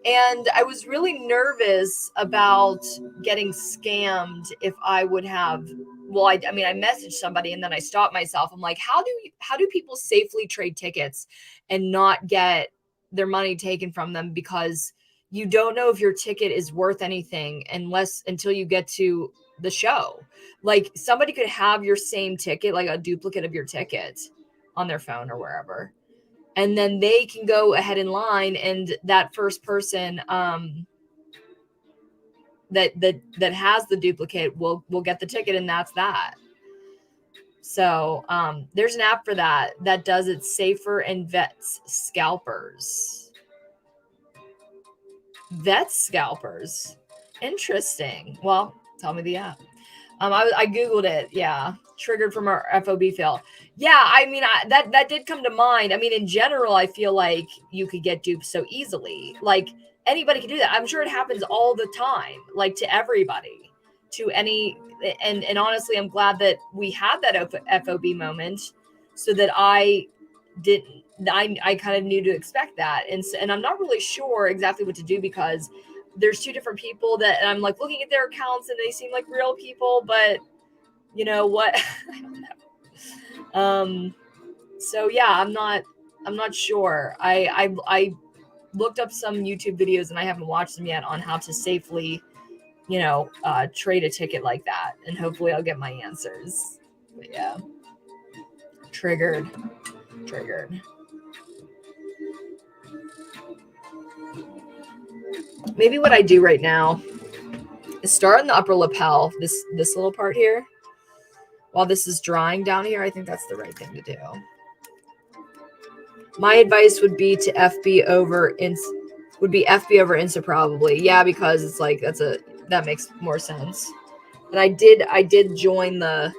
And I was really nervous about getting scammed if I would have, I messaged somebody and then I stopped myself. I'm like, how do people safely trade tickets and not get their money taken from them? Because you don't know if your ticket is worth anything until you get to the show. Like, somebody could have your same ticket, like a duplicate of your ticket, on their phone or wherever, and then they can go ahead in line, and that first person that has the duplicate will get the ticket, and that's that. So there's an app for that does it safer, and vets scalpers. Interesting. Well, tell me the app. I Googled it. Yeah. Triggered from our FOB fail. Yeah. I mean, that did come to mind. I mean, in general, I feel like you could get duped so easily. Like, anybody can do that. I'm sure it happens all the time, like to everybody, and honestly, I'm glad that we had that FOB moment so that I kind of knew to expect that. And I'm not really sure exactly what to do, because there's 2 different people and I'm like looking at their accounts and they seem like real people, but you know what? I don't know. So yeah, I'm not sure. I looked up some YouTube videos and I haven't watched them yet on how to safely, trade a ticket like that. And hopefully I'll get my answers. But yeah. Triggered. Maybe what I do right now is start on the upper lapel, this little part here. While this is drying down here, I think that's the right thing to do. My advice would be to FB over Insta probably. Yeah, because it's like that makes more sense. And I did join the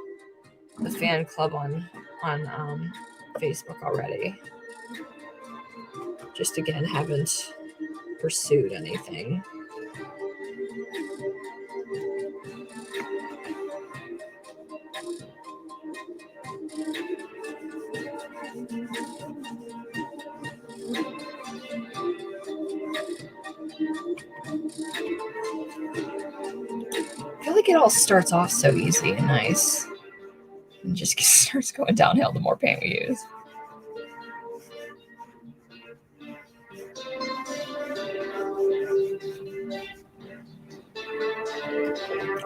fan club on Facebook already. Just again, haven't pursued anything. I feel like it all starts off so easy and nice, and just starts going downhill the more paint we use.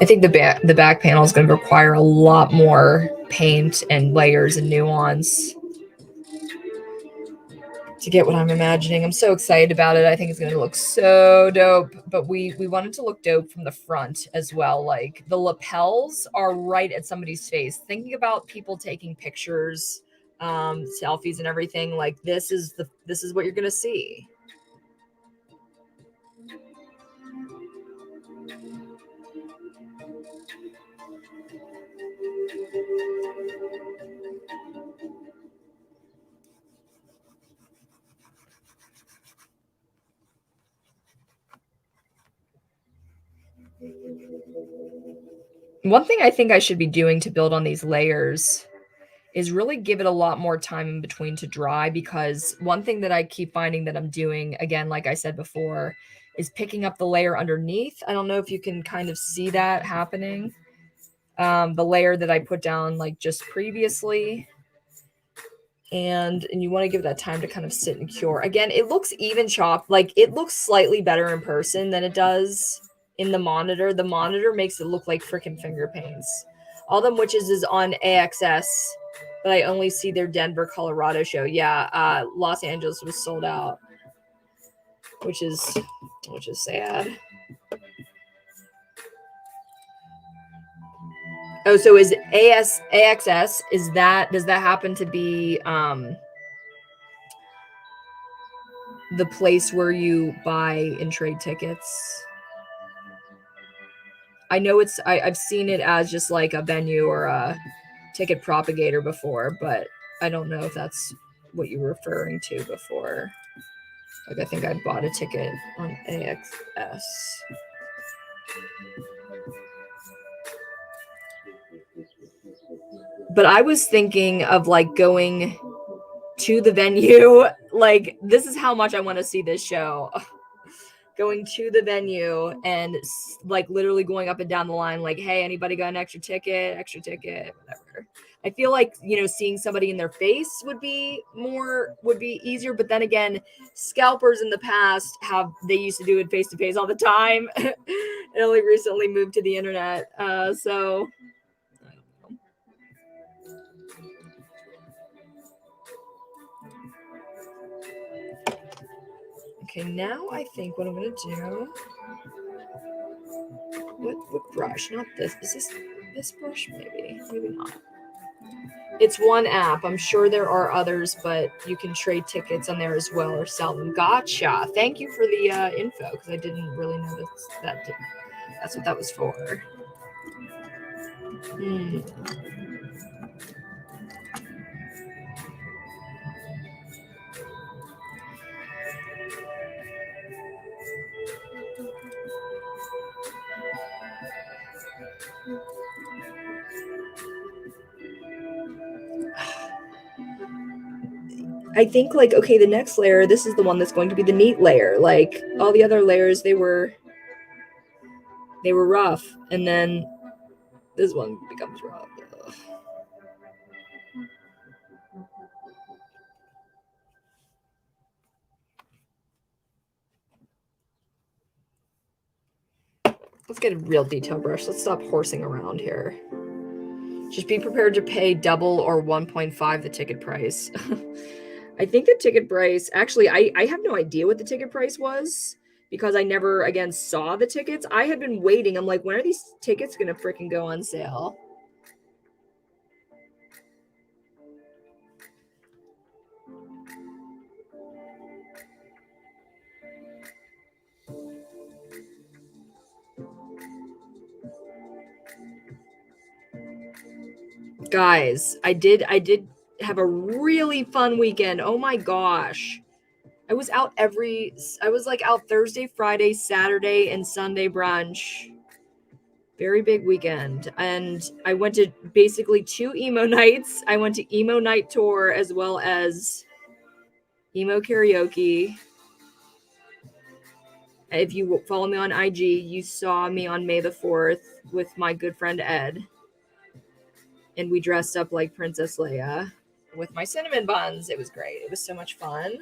I think the back panel is going to require a lot more paint and layers and nuance to get what I'm imagining. I'm so excited about it. I think it's going to look so dope. But we want it to look dope from the front as well. Like, the lapels are right at somebody's face. Thinking about people taking pictures, selfies and everything, like this is what you're going to see. One thing I think I should be doing to build on these layers is really give it a lot more time in between to dry, because one thing that I keep finding that I'm doing, again, like I said before, is picking up the layer underneath. I don't know if you can kind of see that happening. The layer that I put down like just previously. And you want to give that time to kind of sit and cure. Again, it looks even chopped. Like it looks slightly better in person than it does in the monitor. The monitor makes it look like freaking finger paints. All Them Witches is on AXS, but I only see their Denver, Colorado show. Yeah, Los Angeles was sold out, which is sad. Oh, so is AXS, is that, does that happen to be the place where you buy and trade tickets? I know I've seen it as just like a venue or a ticket propagator before, but I don't know if that's what you were referring to before. Like, I think I bought a ticket on AXS. But I was thinking of like going to the venue. Like, this is how much I want to see this show. Going to the venue and like literally going up and down the line, like, hey, anybody got an extra ticket, whatever. I feel like, you know, seeing somebody in their face would be easier. But then again, scalpers in the past they used to do it face to face all the time. It only recently moved to the internet. So I don't know. Okay, now I think what I'm gonna do. What brush? Not this. Is this brush? Maybe not. It's one app. I'm sure there are others, but you can trade tickets on there as well or sell them. Gotcha. Thank you for the info, because I didn't really know that's what that was for. I think like, okay, the next layer, this is the one that's going to be the neat layer. Like all the other layers, they were rough, and then this one becomes rough. Ugh. Let's get a real detail brush. Let's stop horsing around here. Just be prepared to pay double or 1.5 the ticket price. I think the ticket price, actually, I have no idea what the ticket price was, because I never, again, saw the tickets. I had been waiting. I'm like, when are these tickets going to freaking go on sale? Guys, I did have a really fun weekend. Oh my gosh. I was out out Thursday, Friday, Saturday, and Sunday brunch. Very big weekend. And I went to basically 2 emo nights. I went to emo night tour as well as emo karaoke. If you follow me on IG, you saw me on May the 4th with my good friend Ed. And we dressed up like Princess Leia with my cinnamon buns. It was great. It was so much fun.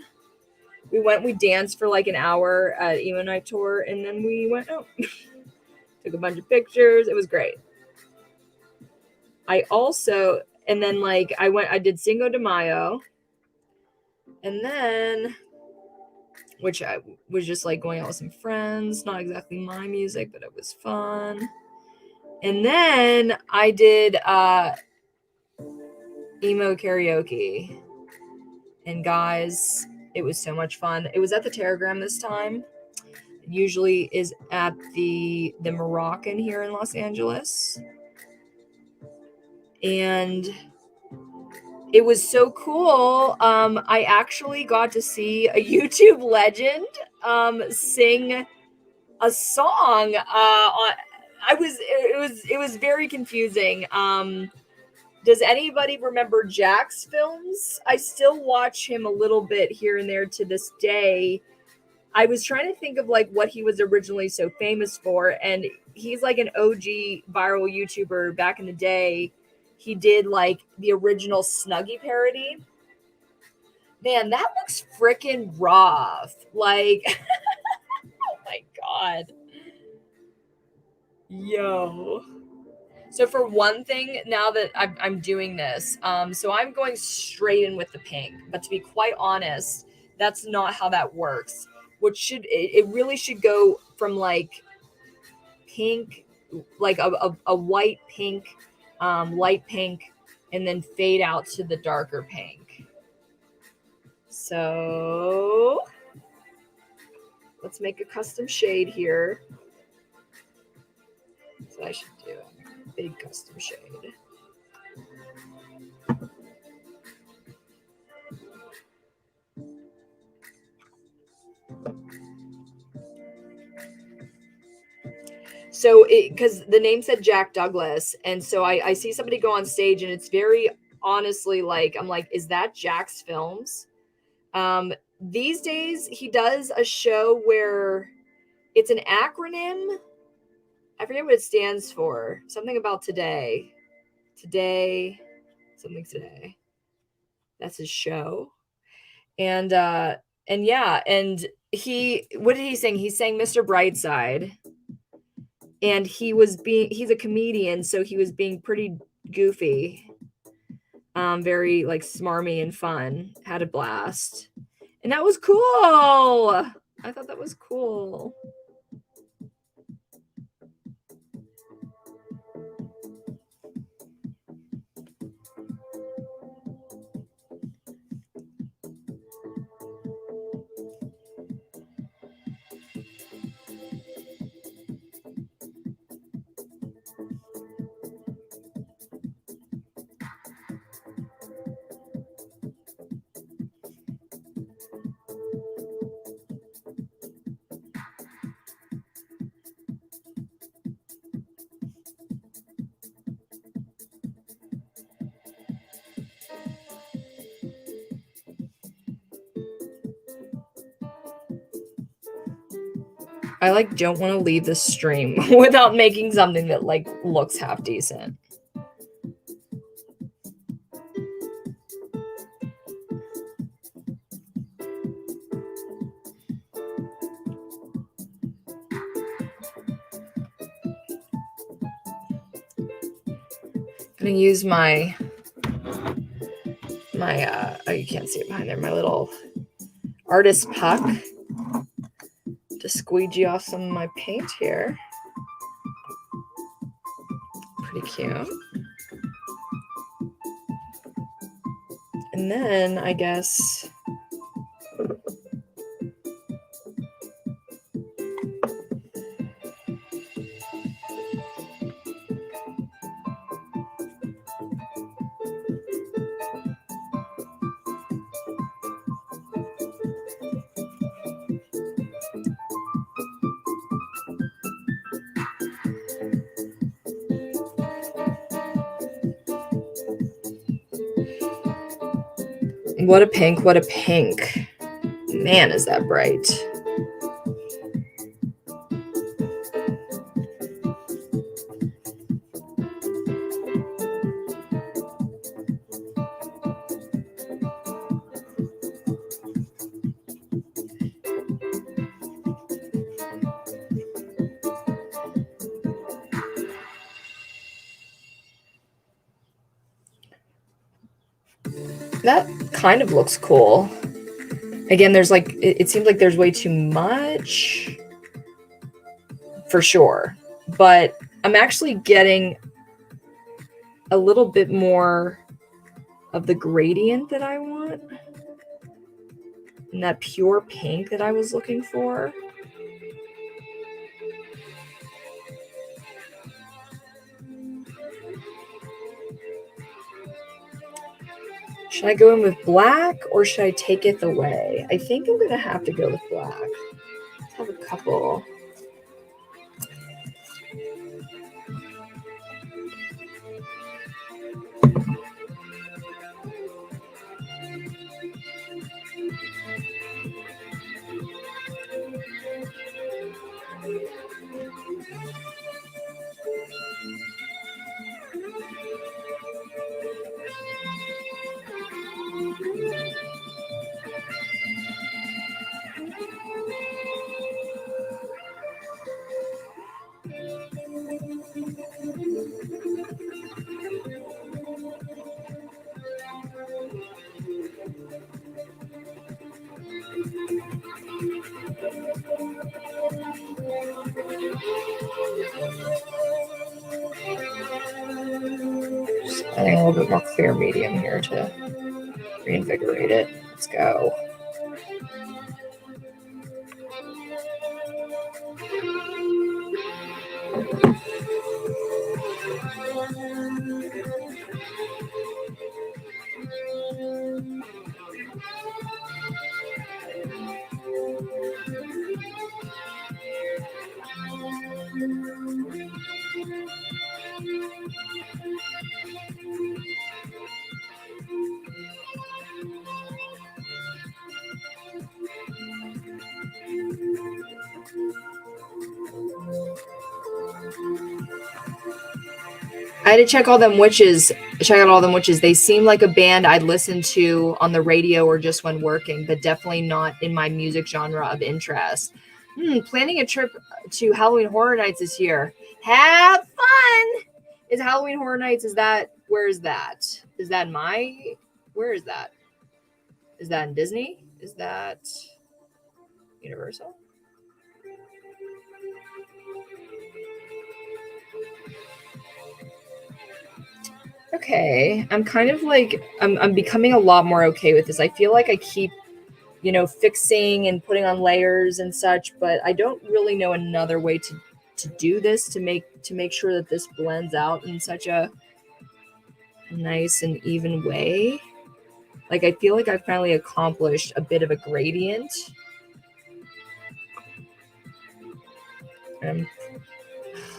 We danced for like an hour at emo night tour, and then we went out. Took a bunch of pictures. It was great. I did Cinco de Mayo. And then, which I was just like going out with some friends. Not exactly my music, but it was fun. And then I did emo karaoke. And guys, it was so much fun. It was at the Terragram this time. It usually is at the Moroccan here in Los Angeles. And it was so cool. I actually got to see a YouTube legend sing a song it was very confusing. Does anybody remember Jack's films? I still watch him a little bit here and there to this day. I was trying to think of like what he was originally so famous for, and he's like an OG viral YouTuber back in the day. He did like the original Snuggie parody. Man, that looks freaking rough. Like, oh my God. Yo. So for one thing, now that I'm doing this, so I'm going straight in with the pink. But to be quite honest, that's not how that works. It really should go from like pink, like a white pink, light pink, and then fade out to the darker pink. So let's make a custom shade here. That's what I should do. Big custom shade. So because the name said Jack Douglas, and so I see somebody go on stage, and it's very honestly like, I'm like, is that Jack's Films? These days he does a show where it's an acronym. I forget what it stands for. Something about today. Something today. That's his show. And yeah, and what did he sing? He sang Mr. Brightside. And he's a comedian, so he was being pretty goofy. Very like smarmy and fun. Had a blast. And that was cool. I thought that was cool. I like don't want to leave the stream without making something that like looks half decent. I'm gonna use my oh, you can't see it behind there, my little artist puck to squeegee off some of my paint here. Pretty cute. And then I guess what a pink, what a pink. Man, is that bright. That kind of looks cool. Again, there's like, it seems like there's way too much for sure, but I'm actually getting a little bit more of the gradient that I want and that pure pink that I was looking for. Should I go in with black or should I take it away? I think I'm going to have to go with black. Let's have a couple. I think a little bit more clear medium here to reinvigorate it. Let's go. I had to check all them witches. Check out all them witches. They seem like a band I'd listen to on the radio or just when working, but definitely not in my music genre of interest. Planning a trip to Halloween Horror Nights this year. Have fun! Is Halloween Horror Nights, where is that? Is that where is that? Is that in Disney? Is that Universal? Okay, I'm kind of like, I'm becoming a lot more okay with this. I feel like I keep, fixing and putting on layers and such, but I don't really know another way to do this to make sure that this blends out in such a nice and even way. Like, I feel like I finally accomplished a bit of a gradient.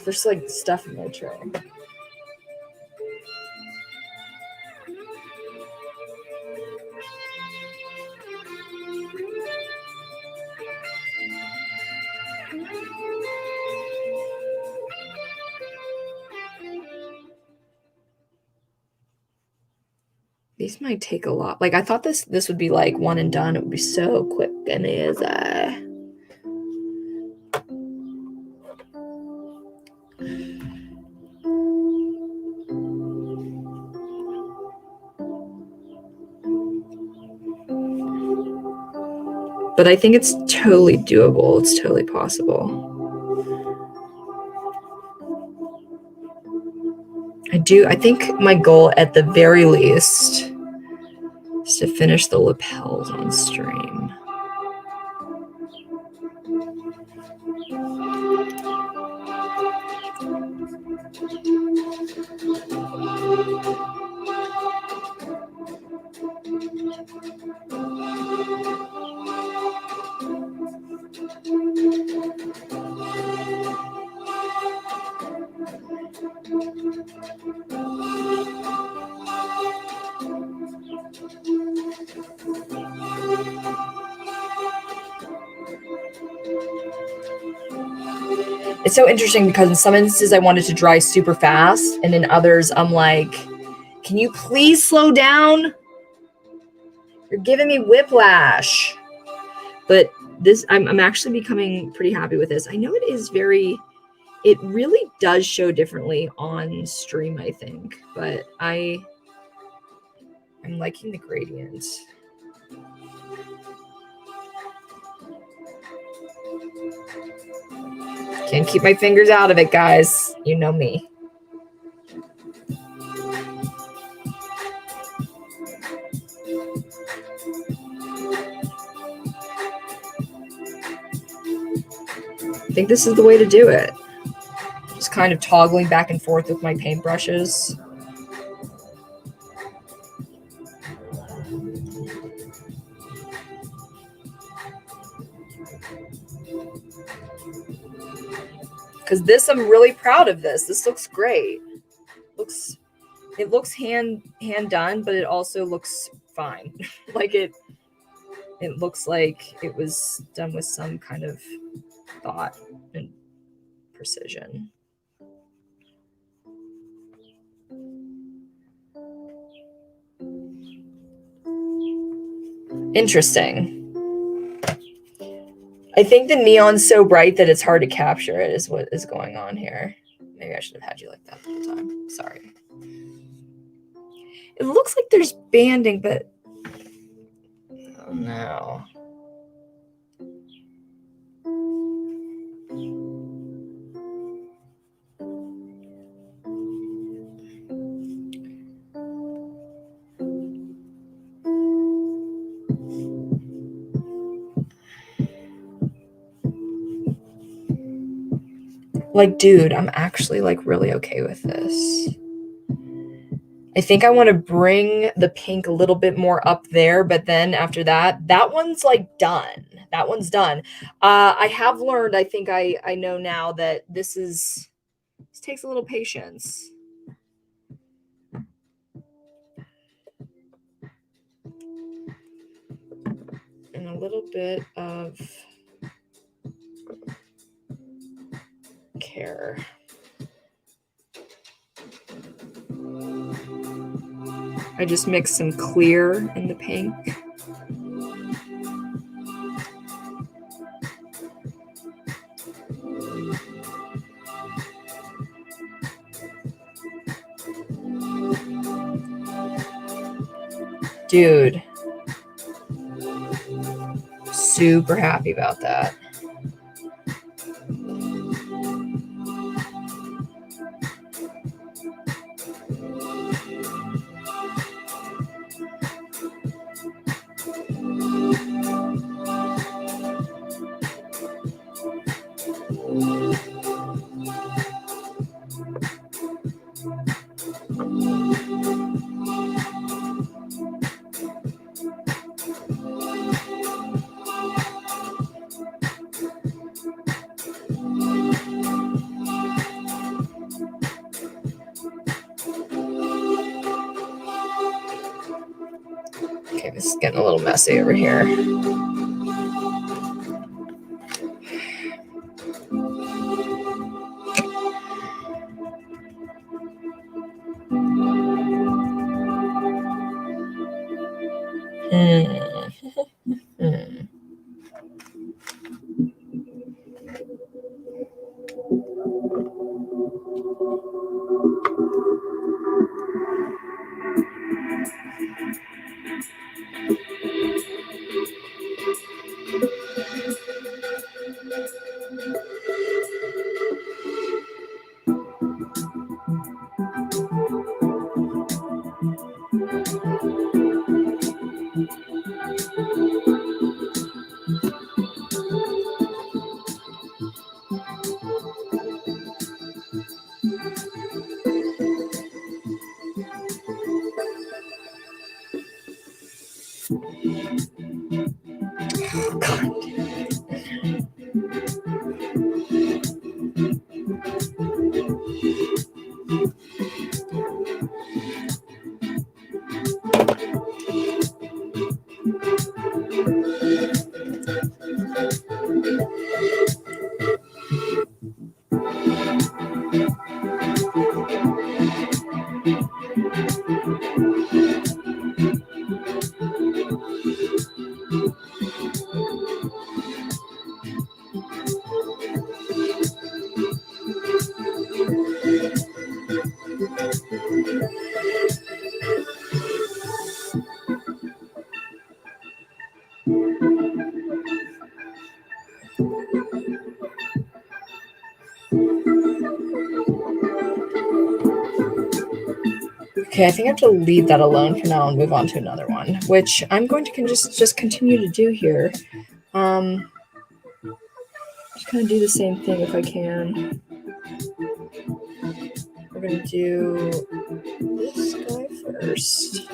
There's like stuff in my tray. These might take a lot. Like, I thought this would be like one and done. It would be so quick, and it is. But I think it's totally doable. It's totally possible. I think my goal at the very least is to finish the lapels on stream. It's so interesting because in some instances I wanted to dry super fast, and in others I'm like, can you please slow down? You're giving me whiplash. But this, I'm actually becoming pretty happy with this. I know it really does show differently on stream, I think, but I'm liking the gradient. Can't keep my fingers out of it, guys. You know me. I think this is the way to do it. Just kind of toggling back and forth with my paintbrushes. Because this, I'm really proud of this. This looks great. It looks hand done, but it also looks fine. Like it looks like it was done with some kind of thought and precision. Interesting. I think the neon's so bright that it's hard to capture it is what is going on here. Maybe I should have had you like that the whole time. Sorry. It looks like there's banding, but oh no. Like, dude, I'm actually like really okay with this. I think I want to bring the pink a little bit more up there, but then after that, that one's like done. That one's done. I have learned, I think I know now that this takes a little patience. And a little bit of care. I just mixed some clear in the pink. Dude, super happy about that. Okay, this is getting a little messy over here. Okay, I think I have to leave that alone for now and move on to another one, which I'm going to just continue to do here. Just kind of do the same thing if I can. We're going to do this guy first.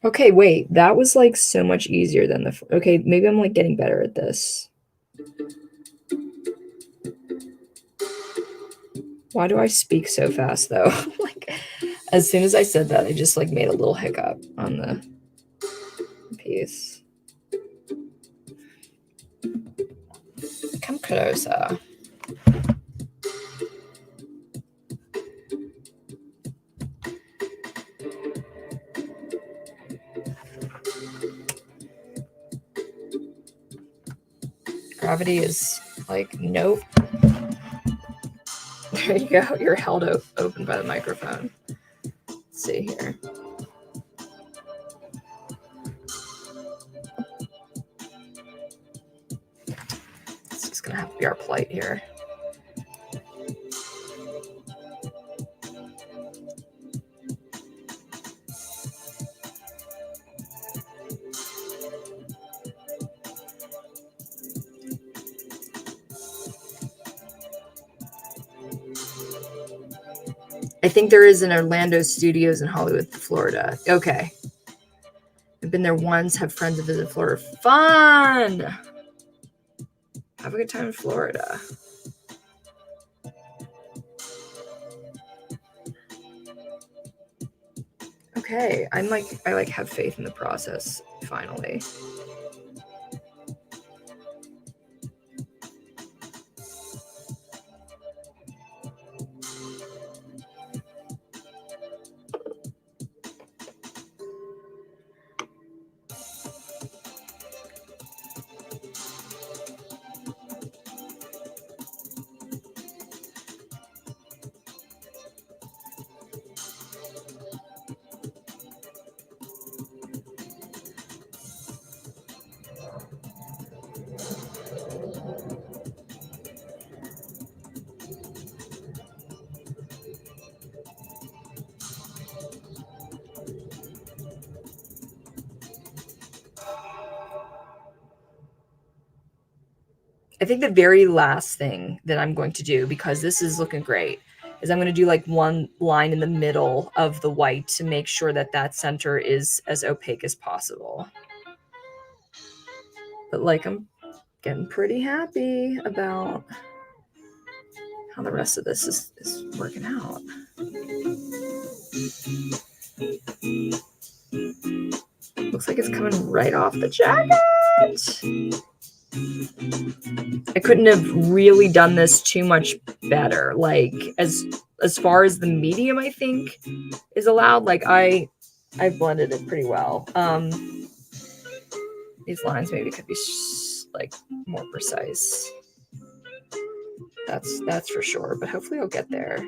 Okay, wait, that was like so much easier than okay, maybe I'm like getting better at this. Why do I speak so fast though? Like, as soon as I said that, I just like made a little hiccup on the piece. Come closer. Gravity is like, nope. There you go. You're held open by the microphone. Let's see here. This is going to have to be our plight here. I think there is an Orlando Studios in Hollywood, Florida. Okay. I've been there once, have friends that visit Florida. Fun! Have a good time in Florida. Okay, I have faith in the process, finally. I think the very last thing that I'm going to do, because this is looking great, is I'm going to do like one line in the middle of the white to make sure that that center is as opaque as possible. But like, I'm getting pretty happy about how the rest of this is working out. Looks like it's coming right off the jacket. I couldn't have really done this too much better. Like, as far as the medium, I think, is allowed, like I've blended it pretty well. These lines maybe could be like more precise. That's for sure, but hopefully I'll get there.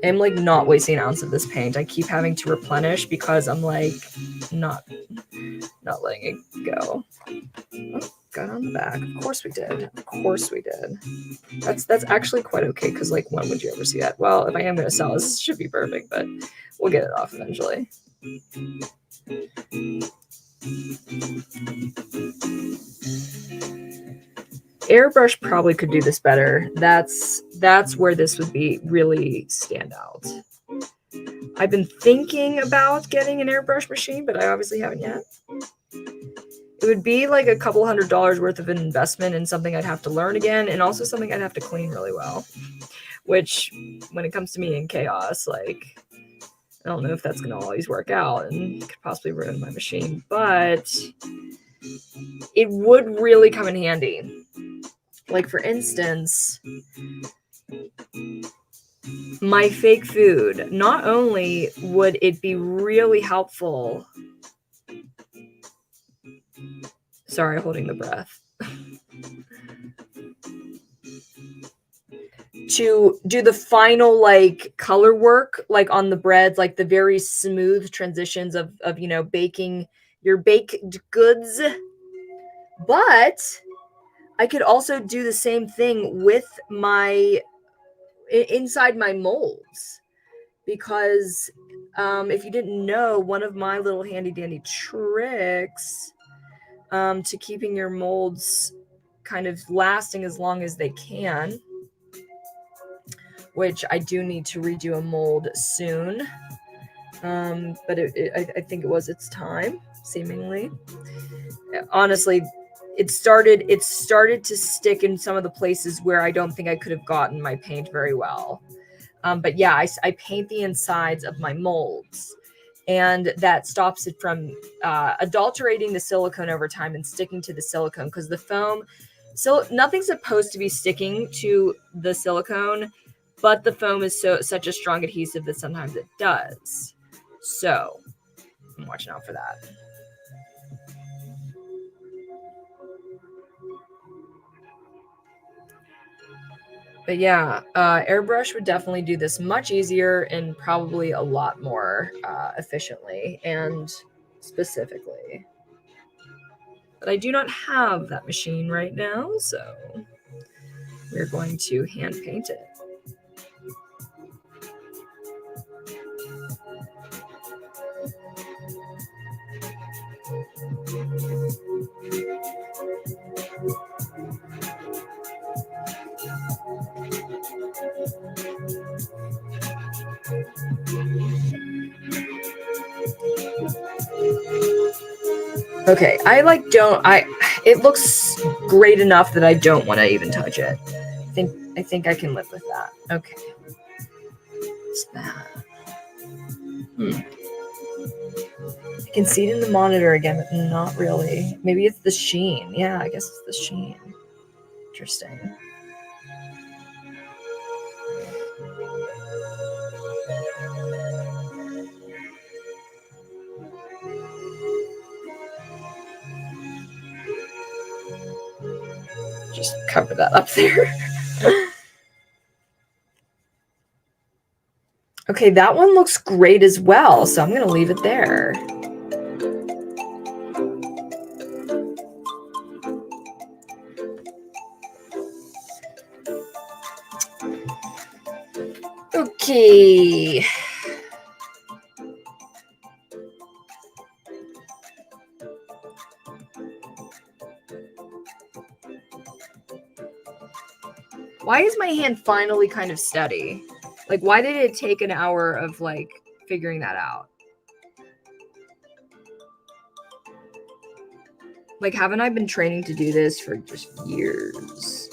I'm like not wasting an ounce of this paint. I keep having to replenish because I'm like not letting it go. Oh, got on the back. Of course we did. Of course we did. That's actually quite okay, because like, when would you ever see that? Well, if I am going to sell this, should be perfect, but we'll get it off eventually. Airbrush probably could do this better. That's where this would be really stand out. I've been thinking about getting an airbrush machine, but I obviously haven't yet. It would be like a couple $100 worth of an investment in something I'd have to learn again, and also something I'd have to clean really well, which when it comes to me in chaos, like, I don't know if that's going to always work out and could possibly ruin my machine, but it would really come in handy. Like, for instance, my fake food, not only would it be really helpful, sorry, holding the breath, to do the final like color work, like on the breads, like the very smooth transitions of baking your baked goods. But I could also do the same thing with my inside my molds, because if you didn't know, one of my little handy dandy tricks to keeping your molds kind of lasting as long as they can, which I do need to redo a mold soon, but I think it was its time, seemingly. Honestly, it started to stick in some of the places where I don't think I could have gotten my paint very well. But yeah, I paint the insides of my molds, and that stops it from adulterating the silicone over time and sticking to the silicone, because the foam, so nothing's supposed to be sticking to the silicone, but the foam is such a strong adhesive that sometimes it does. So I'm watching out for that. But yeah, airbrush would definitely do this much easier and probably a lot more efficiently and specifically. But I do not have that machine right now, so we're going to hand paint it. Okay, it looks great enough that I don't want to even touch it. I think I can live with that. Okay. What's that? I can see it in the monitor again, but not really. Maybe it's the sheen. Yeah, I guess it's the sheen. Interesting. Just cover that up there. Okay, that one looks great as well, so I'm going to leave it there. Okay. Why is my hand finally kind of steady? Like, why did it take an hour of, like, figuring that out? Like, haven't I been training to do this for just years?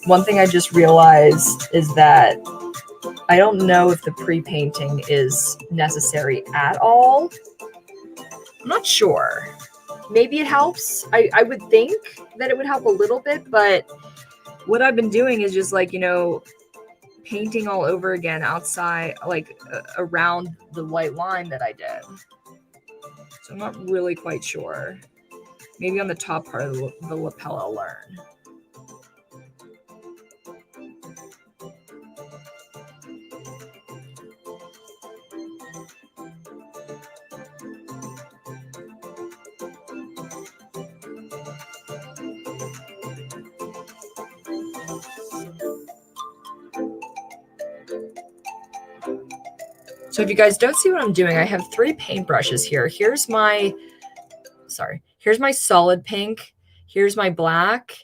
One thing I just realized is that I don't know if the pre-painting is necessary at all. I'm not sure. Maybe it helps. I would think that it would help a little bit, but what I've been doing is just like, painting all over again outside, like around the white line that I did. So I'm not really quite sure. Maybe on the top part of the lapel I'll learn. So if you guys don't see what I'm doing, I have 3 paintbrushes here. Here's my solid pink. Here's my black.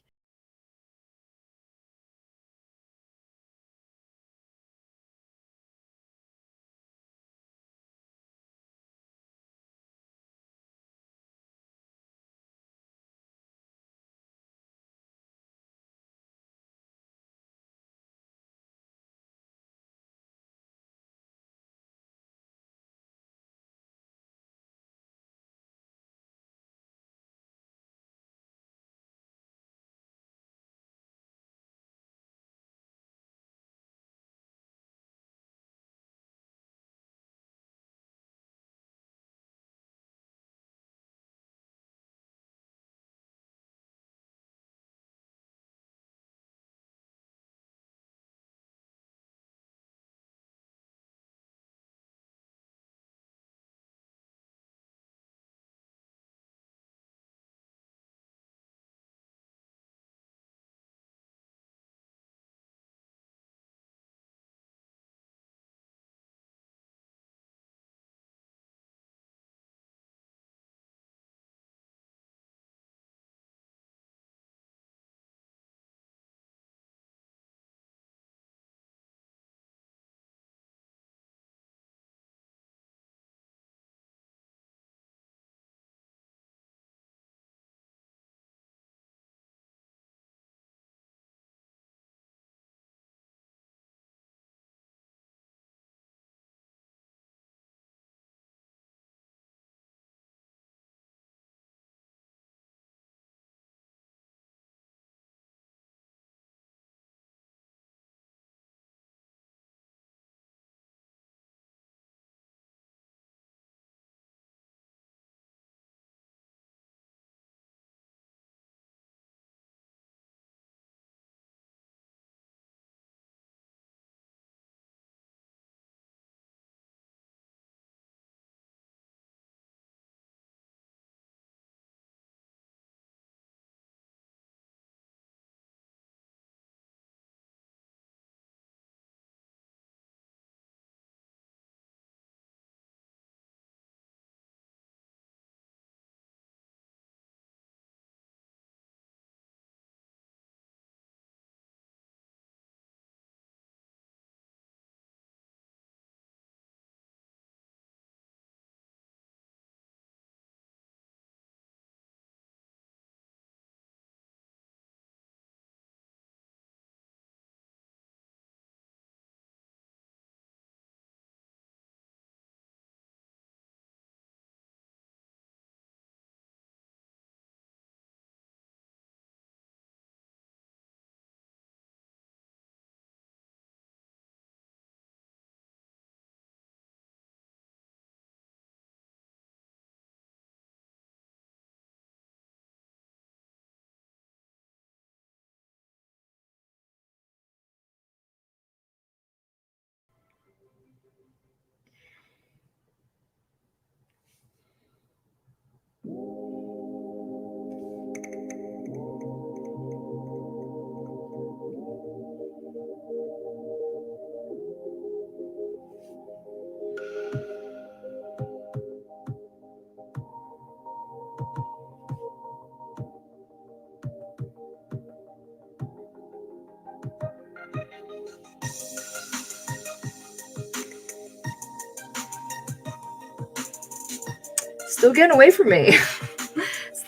Still getting away from me.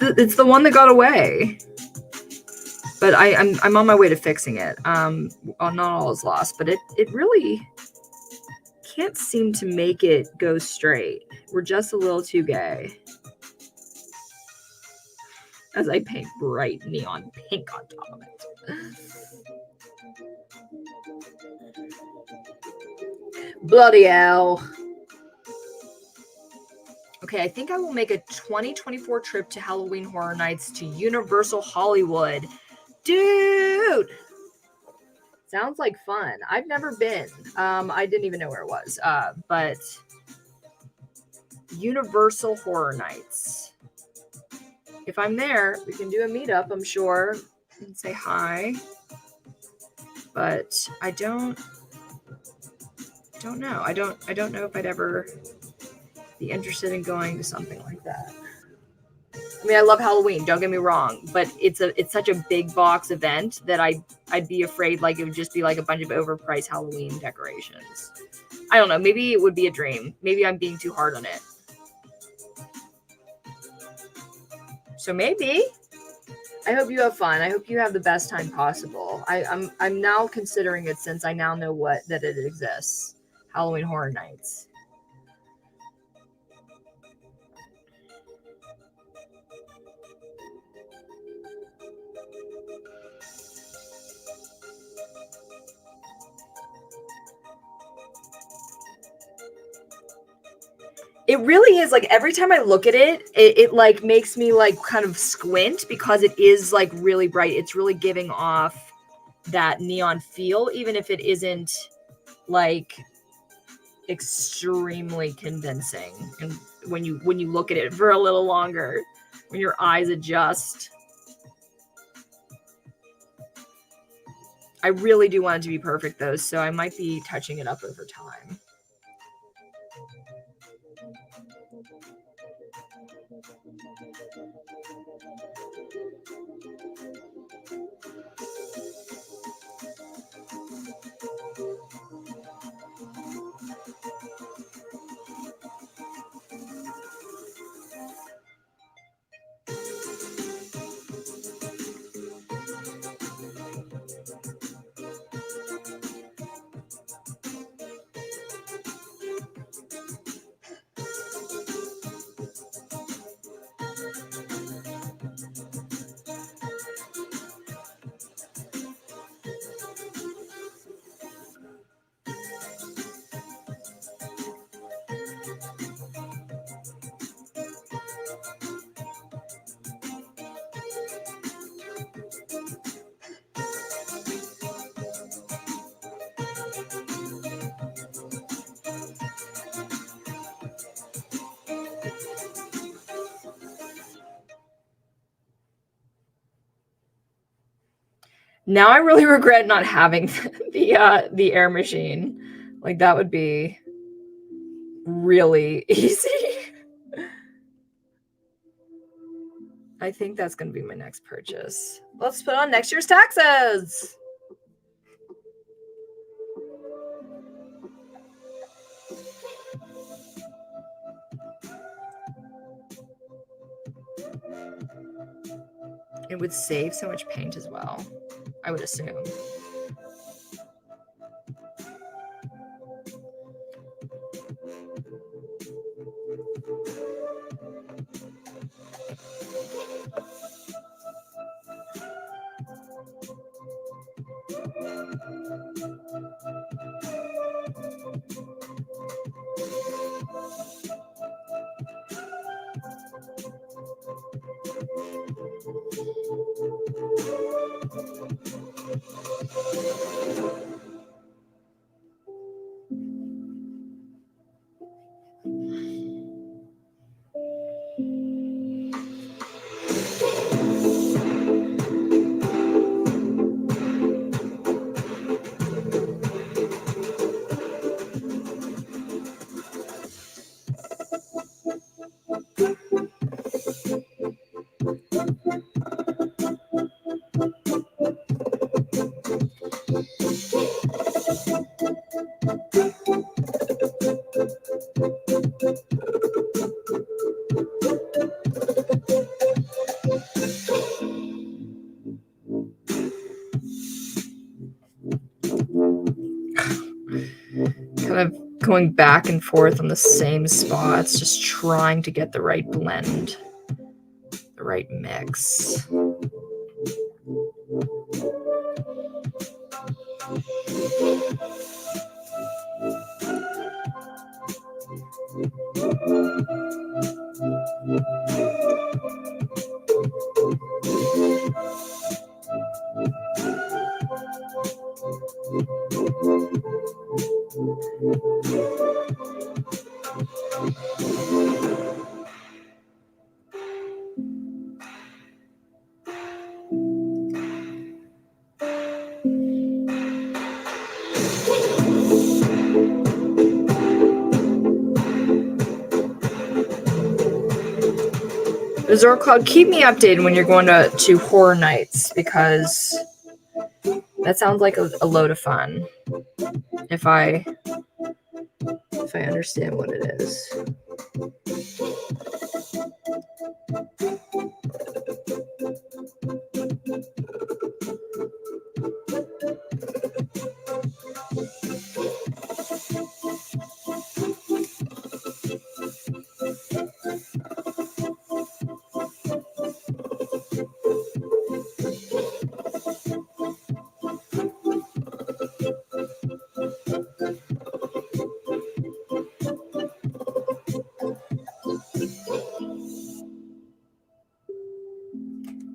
It's the one that got away. But I'm on my way to fixing it. Not all is lost, but it really can't seem to make it go straight. We're just a little too gay. As I paint bright neon pink on top of it. Bloody hell. Okay, I think I will make a 2024 trip to Halloween Horror Nights to Universal Hollywood. Dude! Sounds like fun. I've never been. I didn't even know where it was. But Universal Horror Nights. If I'm there, we can do a meetup, I'm sure, and say hi. But I don't don't know. I don't know if I'd ever be interested in going to something like that. I mean, I love Halloween, don't get me wrong, but it's such a big box event that I'd be afraid like it would just be like a bunch of overpriced Halloween decorations. I don't know, maybe it would be a dream. Maybe I'm being too hard on it. So maybe. I hope you have fun. I hope you have the best time possible. I'm now considering it since I now know that it exists. Halloween Horror Nights. It really is like every time I look at it like makes me like kind of squint because it is like really bright. It's really giving off that neon feel, even if it isn't like extremely convincing. And when you look at it for a little longer, when your eyes adjust, I really do want it to be perfect though, so I might be touching it up over time. Now I really regret not having the air machine. Like that would be really easy. I think that's going to be my next purchase. Let's put on next year's taxes. It would save so much paint as well, I would assume. Kind of going back and forth on the same spots, just trying to get the right blend, the right mix. Bizarre Cloud, keep me updated when you're going to horror nights, because that sounds like a load of fun. If I understand what it is.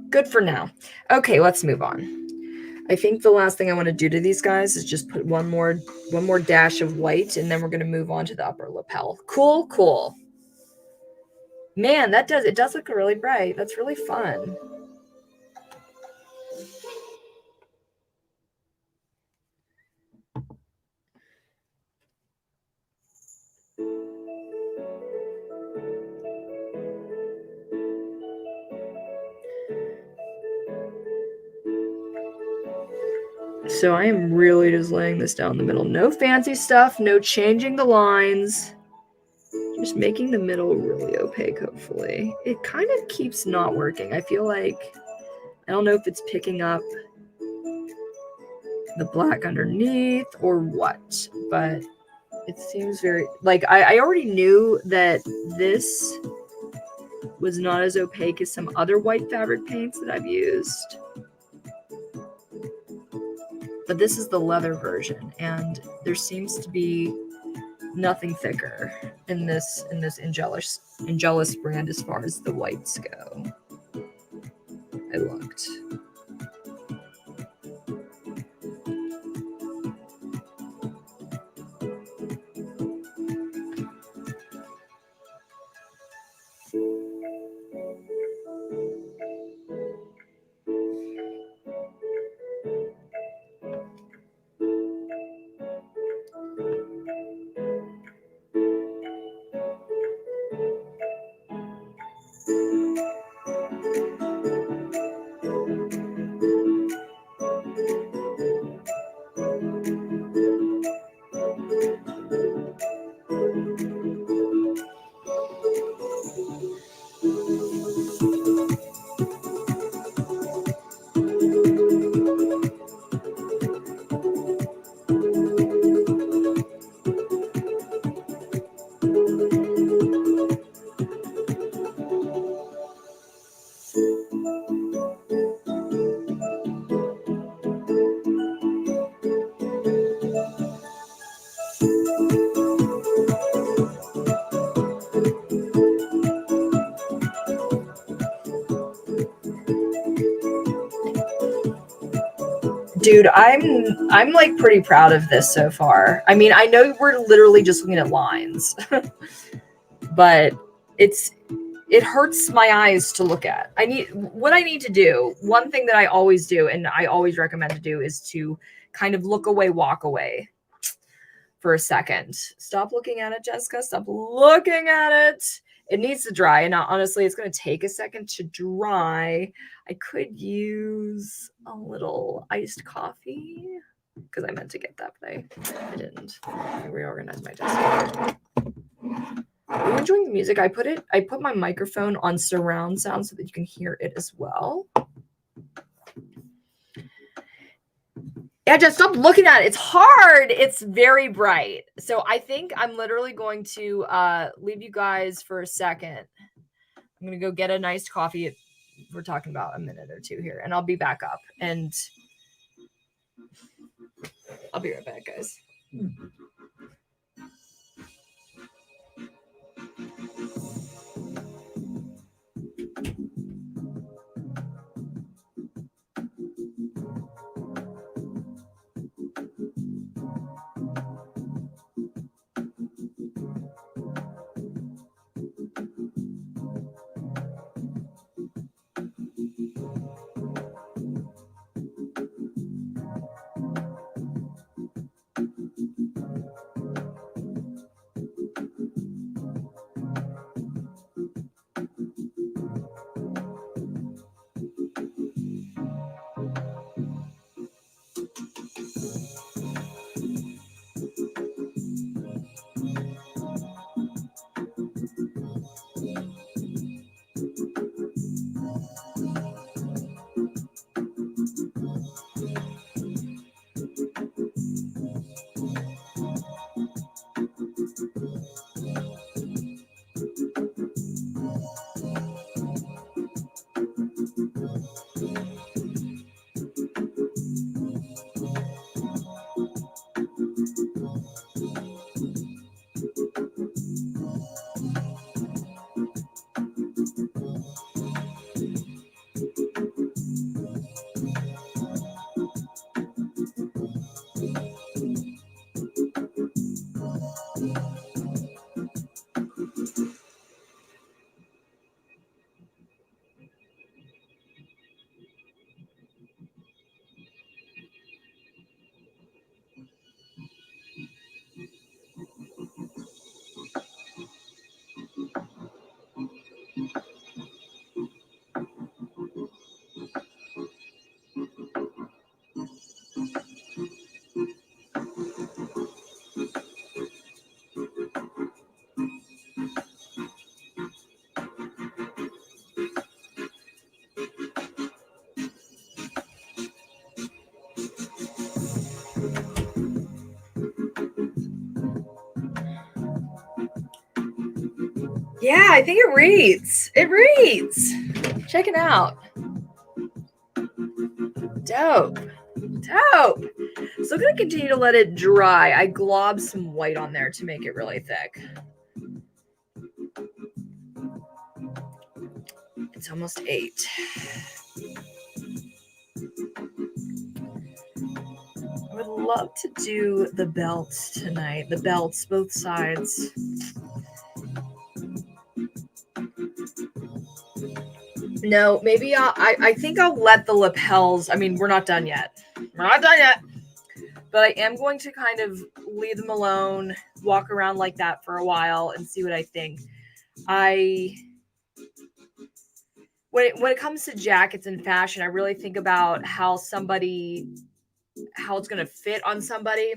Good for now. Okay, let's move on. I think the last thing I want to do to these guys is just put one more dash of white, and then we're going to move on to the upper lapel. Cool. Man, it does look really bright. That's really fun. So I am really just laying this down the middle. No fancy stuff, no changing the lines. Just making the middle really opaque, hopefully. It kind of keeps not working. I feel like, I don't know if it's picking up the black underneath or what, but it seems very, like, I already knew that this was not as opaque as some other white fabric paints that I've used. But this is the leather version, and there seems to be nothing thicker in this Angelus brand as far as the whites go. I looked. Dude, I'm like pretty proud of this so far. I mean, I know we're literally just looking at lines, but it hurts my eyes to look at. What I need to do, one thing that I always do, and I always recommend to do, is to kind of look away, walk away for a second. Stop looking at it, Jessica. Stop looking at it. It needs to dry. And honestly, it's going to take a second to dry. I could use a little iced coffee because I meant to get that, but I didn't. I reorganized my desk. Are you enjoying the music? I put my microphone on surround sound so that you can hear it as well. Yeah, just stop looking at it. It's hard. It's very bright. So I think I'm literally going to leave you guys for a second. I'm going to go get a nice coffee. We're talking about a minute or two here, and I'll be back up. And I'll be right back, guys. Yeah, I think it reads. It reads. Check it out. Dope. Dope. So I'm going to continue to let it dry. I globbed some white on there to make it really thick. It's almost 8. I would love to do the belts tonight. The belts, both sides. No, maybe I think I'll let the lapels. I mean, we're not done yet. But I am going to kind of leave them alone, walk around like that for a while and see what I think. When it comes to jackets and fashion, I really think about how it's going to fit on somebody.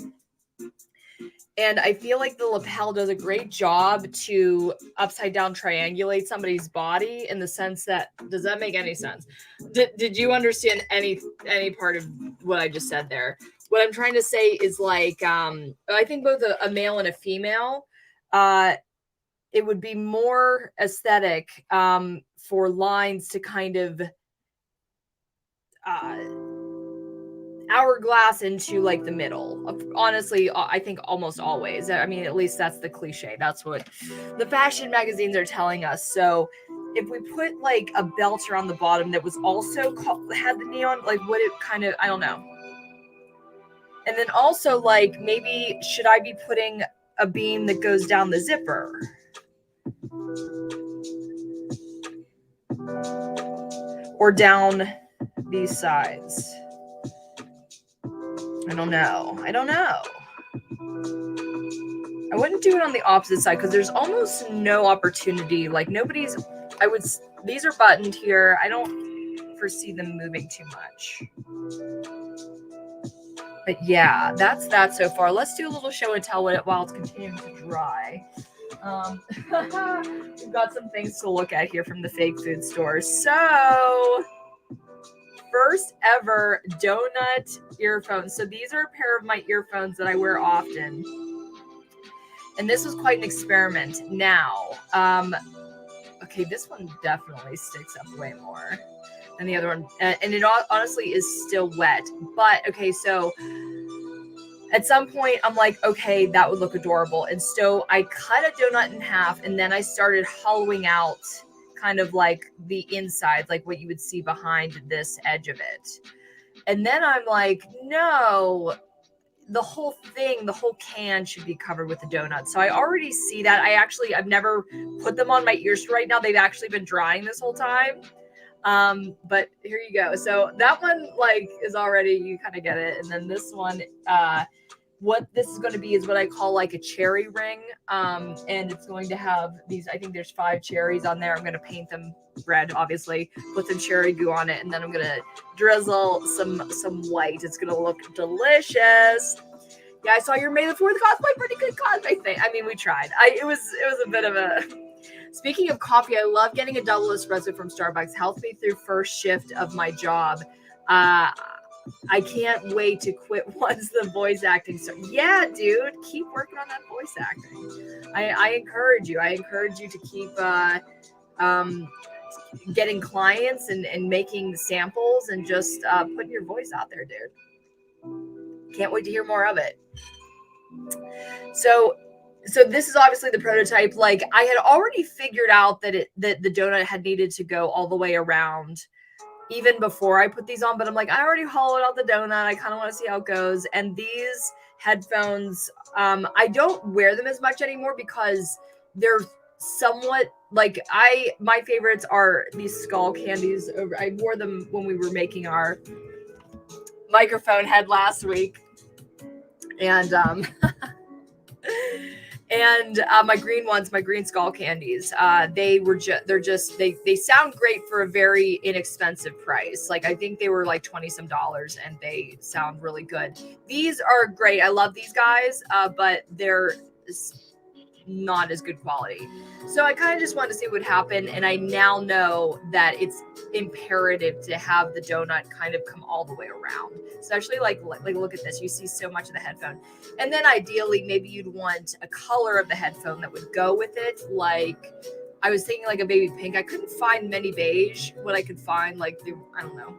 And I feel like the lapel does a great job to upside down triangulate somebody's body in the sense that, does that make any sense? Did you understand any part of what I just said there? What I'm trying to say is like, I think both a male and a female, it would be more aesthetic for lines to kind of hourglass into like the middle. Honestly, I think almost always. I mean, at least that's the cliche. That's what the fashion magazines are telling us. So if we put like a belt around the bottom that was also had the neon, like would it kind of, I don't know. And then also like maybe should I be putting a beam that goes down the zipper? Or down these sides? I don't know. I wouldn't do it on the opposite side because there's almost no opportunity. Like these are buttoned here. I don't foresee them moving too much. But yeah, that's that so far. Let's do a little show and tell while it's continuing to dry. We've got some things to look at here from the fake food store. So first ever donut earphones. So these are a pair of my earphones that I wear often. And this was quite an experiment. Now, okay, this one definitely sticks up way more than the other one. And it honestly is still wet. But, okay, so at some point, I'm like, okay, that would look adorable. And so I cut a donut in half, and then I started hollowing out kind of like the inside, like what you would see behind this edge of it. And then I'm like, no, the whole can should be covered with the donut. So I already see that. I've never put them on my ears right now. They've actually been drying this whole time. But here you go. So that one like is already, you kind of get it. And then this one what this is going to be is what I call like a cherry ring. And it's going to have these, I think there's 5 cherries on there. I'm going to paint them red, obviously, put some cherry goo on it, and then I'm going to drizzle some white. It's going to look delicious. Yeah, I saw your May the 4th cosplay. Pretty good cosplay thing. I mean, we tried. It was a bit of a... Speaking of coffee, I love getting a double espresso from Starbucks. Helps me through first shift of my job. I can't wait to quit once the voice acting starts. Yeah, dude, keep working on that voice acting. I encourage you. I encourage you to keep getting clients and making samples and just putting your voice out there, dude. Can't wait to hear more of it. So this is obviously the prototype. Like, I had already figured out that the donut had needed to go all the way around even before I put these on, but I'm like, I already hollowed out the donut. I kind of want to see how it goes. And these headphones, I don't wear them as much anymore because they're somewhat like my favorites are these skull candies. I wore them when we were making our microphone head last week. And my green ones, my green skull candies, they sound great for a very inexpensive price. Like, I think they were like $20 some, and they sound really good. These are great. I love these guys, but they're not as good quality. So I kind of just wanted to see what would happen. And I now know that it's imperative to have the donut kind of come all the way around, especially like look at this. You see so much of the headphone. And then ideally, maybe you'd want a color of the headphone that would go with it. Like, I was thinking like a baby pink. I couldn't find many beige. What I could find, like, I don't know.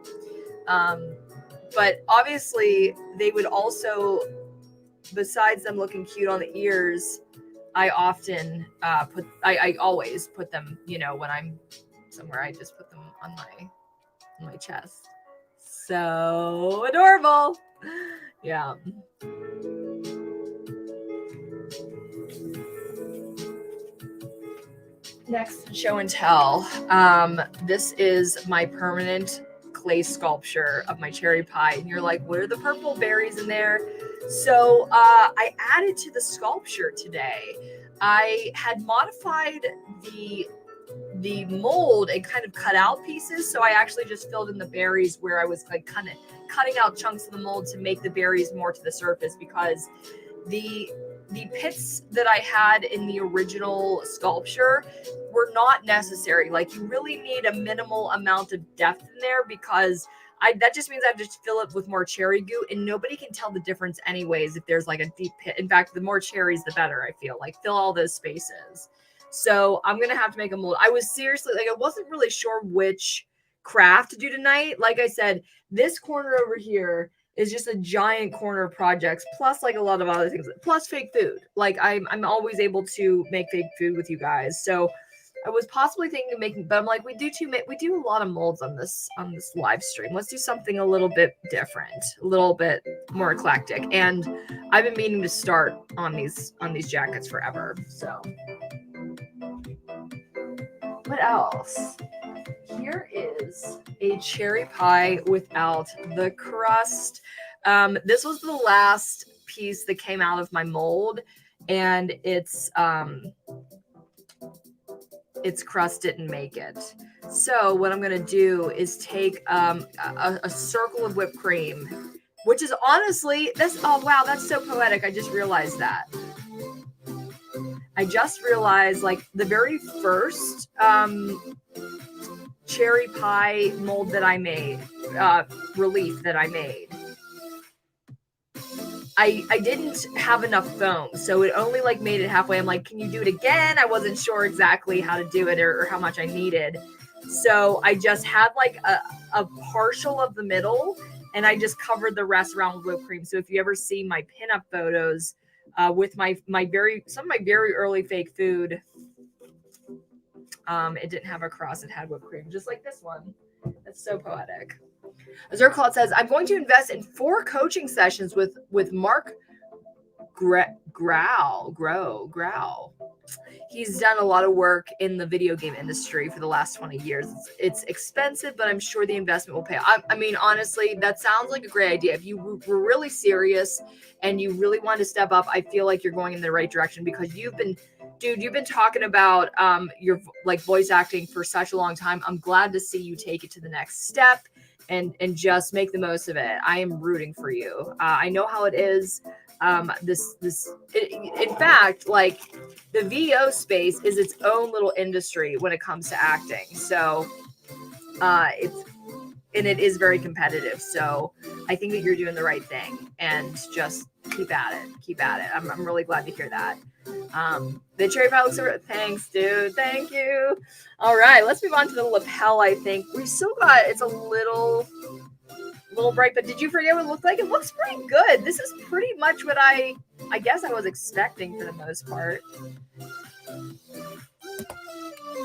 But obviously they would also, besides them looking cute on the ears, I often I always put them, you know, when I'm somewhere, I just put them on my chest. So adorable. Yeah. Next, show and tell. This is my permanent clay sculpture of my cherry pie. And you're like, what are the purple berries in there? So I added to the sculpture today. I had modified the mold and kind of cut out pieces. So I actually just filled in the berries where I was like kind of cutting out chunks of the mold to make the berries more to the surface, because the pits that I had in the original sculpture were not necessary. Like, you really need a minimal amount of depth in there, because that just means I have to fill it with more cherry goo, and nobody can tell the difference anyways if there's like a deep pit. In fact, the more cherries, the better, I feel. Like, fill all those spaces. So I'm going to have to make a mold. I was seriously, like, I wasn't really sure which craft to do tonight. Like I said, this corner over here is just a giant corner of projects, plus like a lot of other things, plus fake food. Like, I'm always able to make fake food with you guys. So I was possibly thinking of making, but I'm like, we do a lot of molds on this live stream. Let's do something a little bit different, a little bit more eclectic. And I've been meaning to start on these jackets forever. So what else? Here is a cherry pie without the crust. This was the last piece that came out of my mold, and its crust didn't make it. So what I'm going to do is take a circle of whipped cream, which is honestly, oh wow, that's so poetic. I just realized that. I just realized, like, the very first cherry pie mold that I made, relief that I made, I didn't have enough foam, so it only like made it halfway. I'm like, can you do it again? I wasn't sure exactly how to do it or how much I needed. So I just had like a partial of the middle, and I just covered the rest around with whipped cream. So if you ever see my pinup photos with some of my very early fake food, it didn't have a crust, it had whipped cream, just like this one. That's so poetic. Zerclaw says, I'm going to invest in 4 coaching sessions with Mark Growl. He's done a lot of work in the video game industry for the last 20 years. It's expensive, but I'm sure the investment will pay. I mean, honestly, that sounds like a great idea. If you were really serious and you really want to step up, I feel like you're going in the right direction, because you've been talking about your like voice acting for such a long time. I'm glad to see you take it to the next step and just make the most of it. I am rooting for you. I know how it is. In fact, like, the VO space is its own little industry when it comes to acting. So it is very competitive. So I think that you're doing the right thing, and just keep at it. I'm really glad to hear that. The cherry pie looks so, thanks, dude. Thank you. All right, let's move on to the lapel. I think we still got, it's a little bright, but did you forget what it looked like? It looks pretty good. This is pretty much what I guess I was expecting for the most part.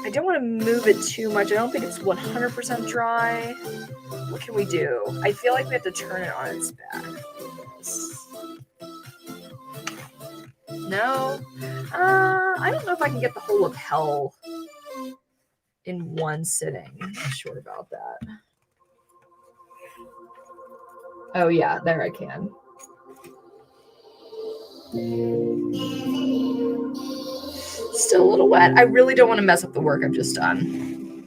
I don't want to move it too much. I don't think it's 100% dry. What can we do? I feel like we have to turn it on its back. No. I don't know if I can get the whole lapel in one sitting. I'm not sure about that. Oh yeah, there I can. Still a little wet. I really don't want to mess up the work I've just done.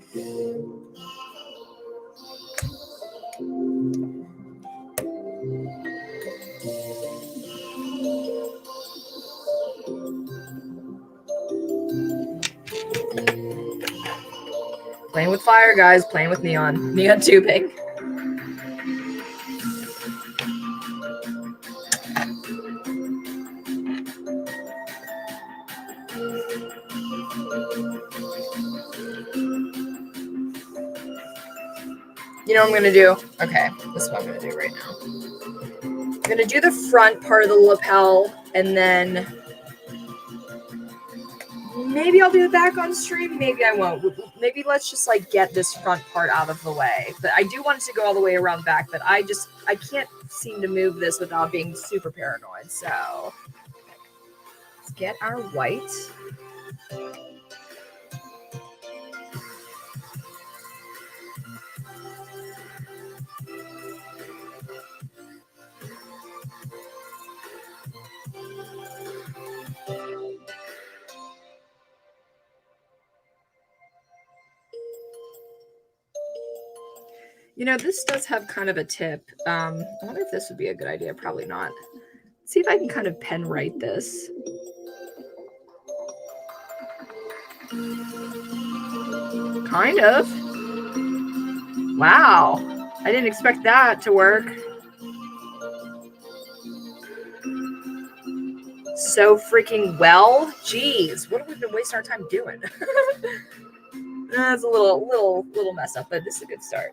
Playing with fire, guys. Playing with neon tubing. You know what I'm going to do? Okay, this is what I'm going to do right now. I'm going to do the front part of the lapel, and then maybe I'll do the back on stream. Maybe I won't. Maybe let's just like get this front part out of the way. But I do want it to go all the way around back, but I can't seem to move this without being super paranoid. So let's get our white. You know, this does have kind of a tip. I wonder if this would be a good idea. Probably not. Let's see if I can kind of pen write this. Kind of. Wow. I didn't expect that to work. So freaking well. Jeez, what have we been wasting our time doing? That's a little mess up, but this is a good start.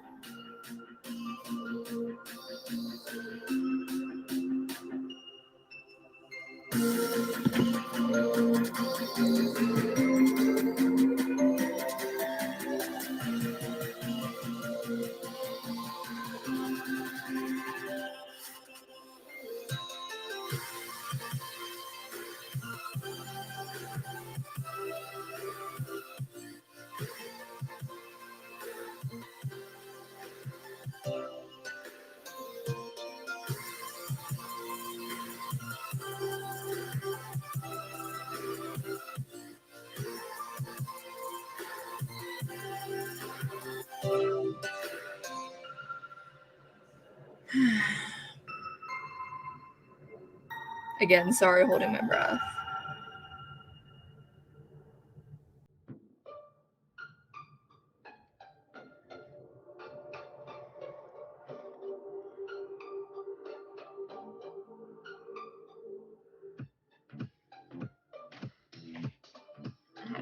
Again, sorry, holding my breath.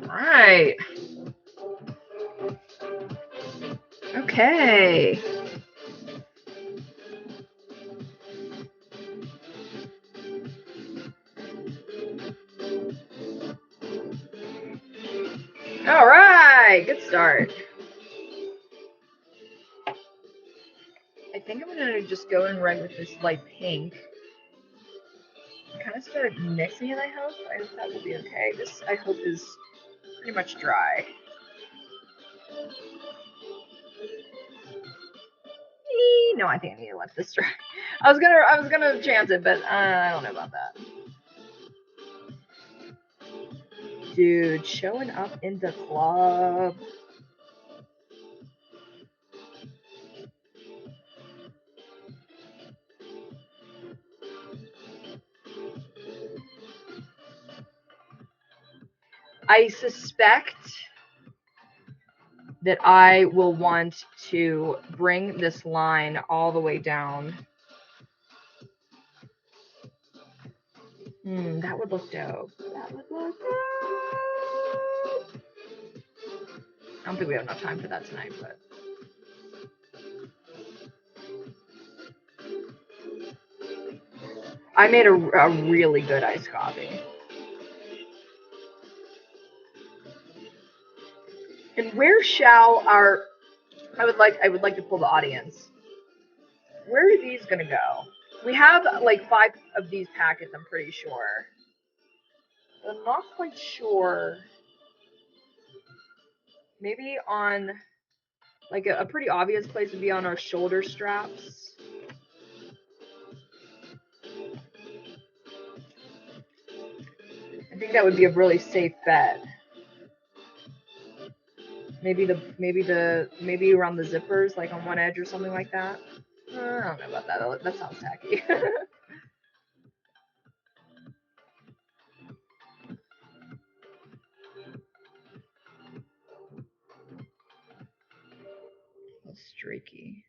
All right. Okay. All right. Good start. I think I'm going to just go in red with this light pink. I kind want to start mixing it, I hope. I hope that will be okay. This, I hope, is pretty much dry. No, I think I need to let this dry. I was gonna chance it, but I don't know about that. Dude, showing up in the club. I suspect that I will want to bring this line all the way down. That would look dope. That would look dope. I don't think we have enough time for that tonight, but. I made a really good iced coffee. And where shall our, I would like to pull the audience. Where are these gonna go? We have like 5 of these packets, I'm pretty sure. But I'm not quite sure. Maybe on, like a pretty obvious place would be on our shoulder straps. I think that would be a really safe bet. Maybe around the zippers, like on one edge or something like that. I don't know about that. That sounds tacky. That's streaky.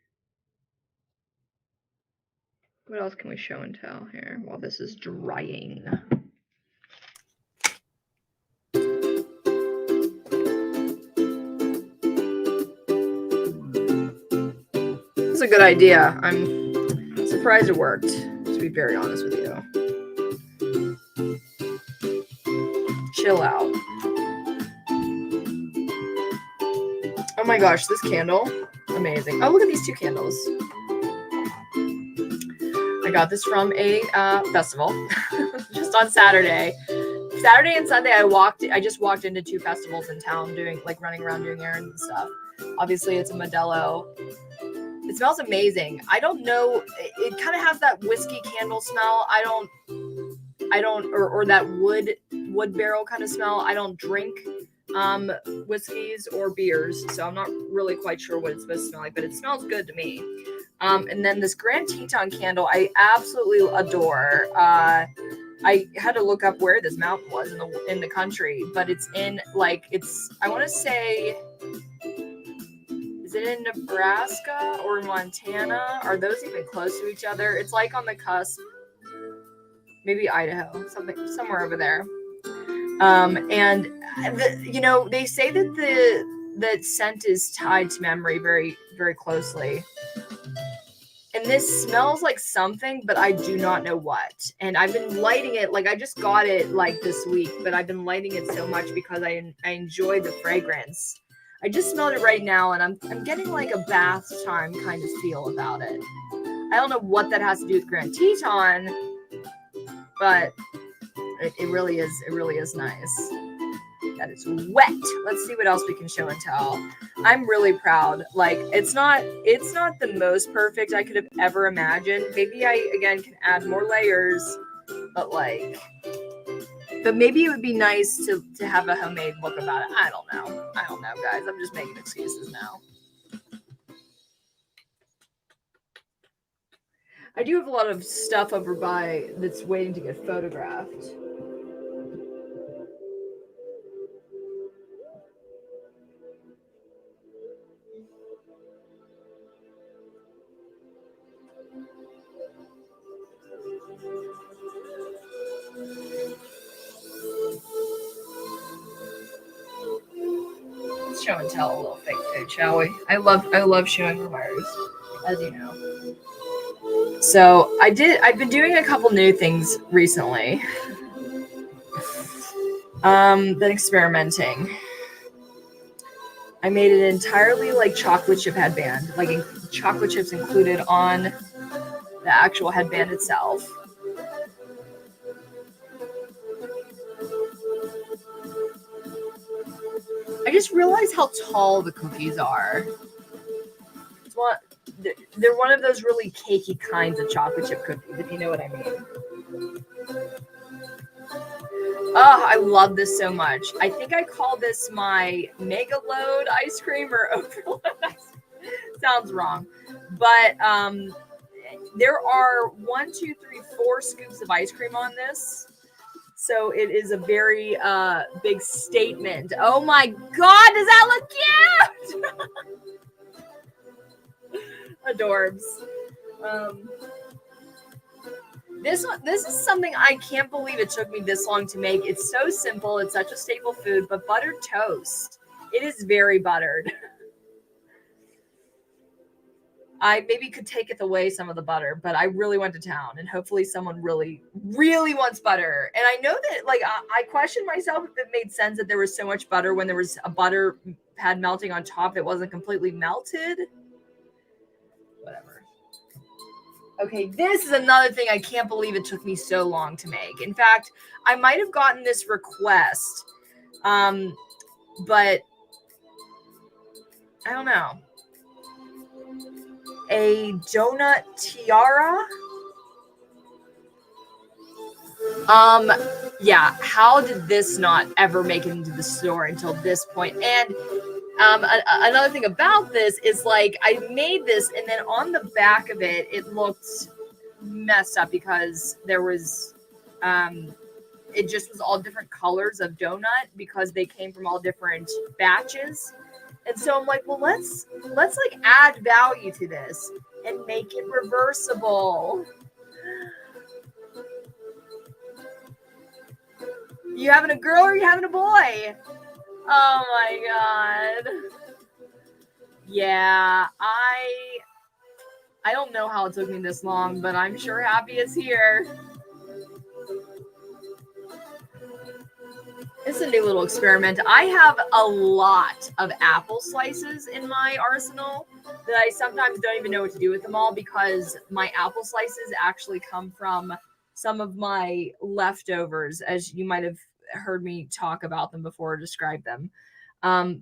What else can we show and tell here while this is drying? That's a good idea. I'm surprised it worked, to be very honest with you. Chill out. Oh my gosh, this candle, amazing. Oh, look at these 2 candles. I got this from a festival just on Saturday. Saturday and Sunday, I just walked into 2 festivals in town running around doing errands and stuff. Obviously, it's a Modelo. It smells amazing. I don't know. It kind of has that whiskey candle smell. I don't, or that wood barrel kind of smell. I don't drink whiskeys or beers, so I'm not really quite sure what it's supposed to smell like, but it smells good to me. And then this Grand Teton candle, I absolutely adore. I had to look up where this mountain was in the country, but it's in I want to say, is it in Nebraska or Montana? Are those even close to each other? It's like on the cusp. Maybe Idaho, somewhere over there. And they say that scent is tied to memory very, very closely. And this smells like something, but I do not know what. And I've been lighting it, I just got it this week, but I've been lighting it so much because I enjoy the fragrance. I just smelled it right now, and I'm getting a bath time kind of feel about it. I don't know what that has to do with Grand Teton, but it really is nice. That is wet. Let's see what else we can show and tell. I'm really proud. It's not the most perfect I could have ever imagined. Maybe I again can add more layers, but maybe it would be nice to have a homemade look about it. I don't know, guys. I'm just making excuses now. I do have a lot of stuff over by that's waiting to get photographed. Let's show and tell a little fake food, shall we? I love showing reviews, as you know. So I've been doing a couple new things recently. Been experimenting. I made an entirely chocolate chip headband, chocolate chips included on the actual headband itself. just realized how tall the cookies are. They're one of those really cakey kinds of chocolate chip cookies, if you know what I mean. Oh, I love this so much. I think I call this my mega load ice cream or overload ice cream. Sounds wrong. But there are 1, 2, 3, 4 scoops of ice cream on this. So it is a very big statement. Oh my God, does that look cute? Adorbs. This is something I can't believe it took me this long to make. It's so simple. It's such a staple food, but buttered toast. It is very buttered. I maybe could take it away some of the butter, but I really went to town, and hopefully someone really, really wants butter. And I know that, like, I questioned myself if it made sense that there was so much butter when there was a butter pad melting on top that wasn't completely melted. Whatever. Okay, this is another thing I can't believe it took me so long to make. In fact, I might have gotten this request, but I don't know. A donut tiara. Yeah, how did this not ever make it into the store until this point? And another thing about this is, like, I made this, and then on the back of it, it looked messed up because there was it just was all different colors of donut because they came from all different batches. And so I'm like, well, let's like add value to this and make it reversible. You having a girl or you having a boy? Oh my God. Yeah, I don't know how it took me this long, but I'm sure happy it's here. It's a new little experiment. I have a lot of apple slices in my arsenal that I sometimes don't even know what to do with them all, because my apple slices actually come from some of my leftovers, as you might have heard me talk about them before or describe them.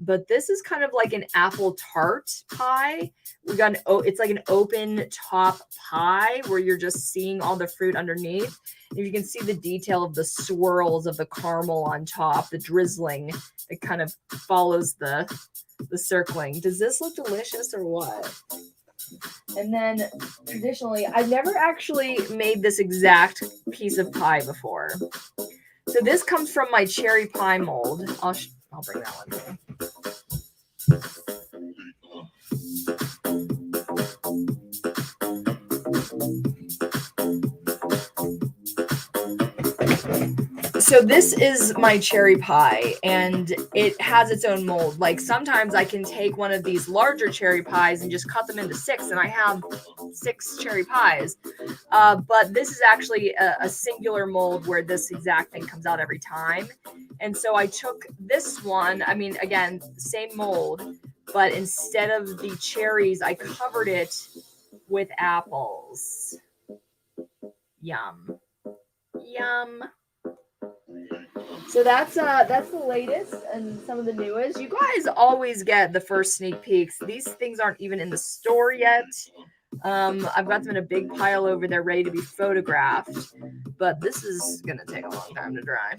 But this is kind of like an apple tart pie. It's like an open top pie where you're just seeing all the fruit underneath. And you can see the detail of the swirls of the caramel on top, the drizzling that kind of follows the circling. Does this look delicious or what? And then traditionally, I've never actually made this exact piece of pie before. So this comes from my cherry pie mold. I'll bring that one too. So this is my cherry pie, and it has its own mold. Like, sometimes I can take one of these larger cherry pies and just cut them into 6, and I have 6 cherry pies. But this is actually a singular mold where this exact thing comes out every time. And so I took this one, I mean, again, same mold, but instead of the cherries, I covered it with apples. Yum. Yum. So that's the latest and some of the newest. You guys always get the first sneak peeks. These things aren't even in the store yet. I've got them in a big pile over there ready to be photographed, but this is gonna take a long time to dry.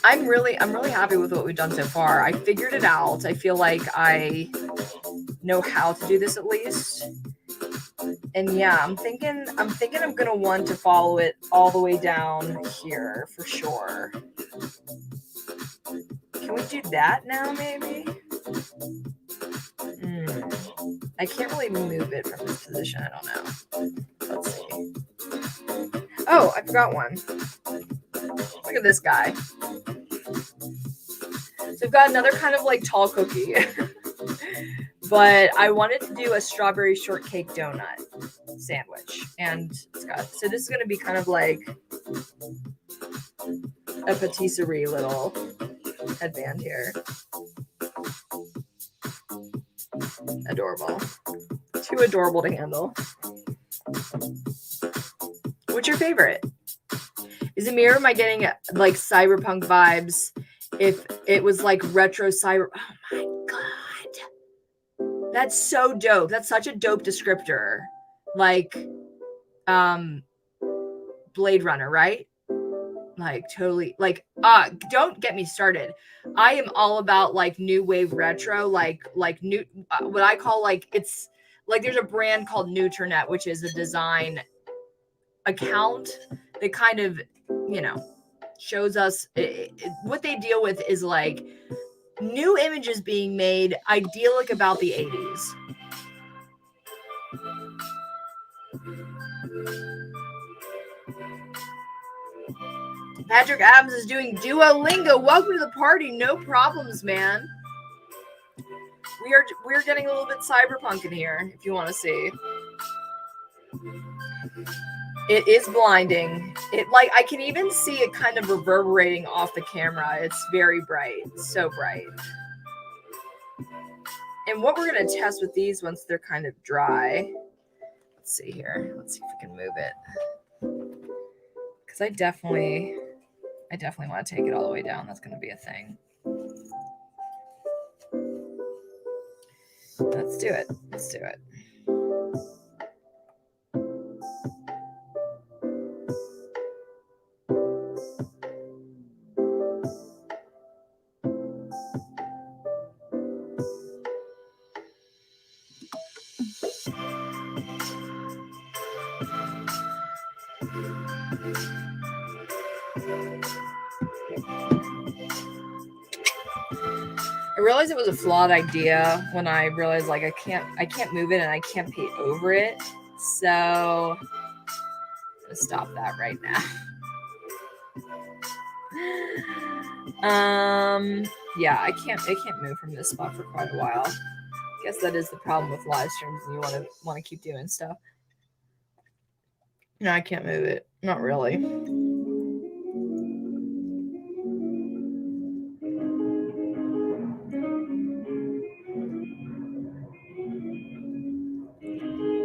I'm really happy with what we've done so far. I figured it out. I feel like I know how to do this at least. And yeah, I'm thinking I'm gonna want to follow it all the way down here for sure. Can we do that now, maybe? I can't really move it from this position. I don't know. Let's see. Oh, I forgot one. Look at this guy. So we've got another kind of like tall cookie. But I wanted to do a strawberry shortcake donut sandwich. And so this is going to be kind of like a patisserie little headband here. Adorable. Too adorable to handle. What's your favorite? Is Amir, am I getting like cyberpunk vibes? If it was like retro cyber, oh my god, that's so dope. That's such a dope descriptor. Like, Blade Runner, right? Like totally. Like, don't get me started. I am all about like new wave retro, like new, what I call like it's like there's a brand called Nutranet, which is a design account that kind of, you know, shows us what they deal with is like new images being made idyllic about the 80s. Patrick Adams is doing Duolingo. Welcome to the party. No problems, man. We're getting a little bit cyberpunk in here, if you want to see. It is blinding. It like I can even see it kind of reverberating off the camera. It's very bright, so bright. And what we're gonna test with these once they're kind of dry. Let's see here. Let's see if we can move it. Because I definitely want to take it all the way down. That's gonna be a thing. Let's do it. Let's do it. I realized it was a flawed idea when I realized like I can't move it and I can't paint over it. So I'm gonna stop that right now. Yeah, I can't move from this spot for quite a while. I guess that is the problem with live streams and you want to keep doing stuff. No, I can't move it. Not really.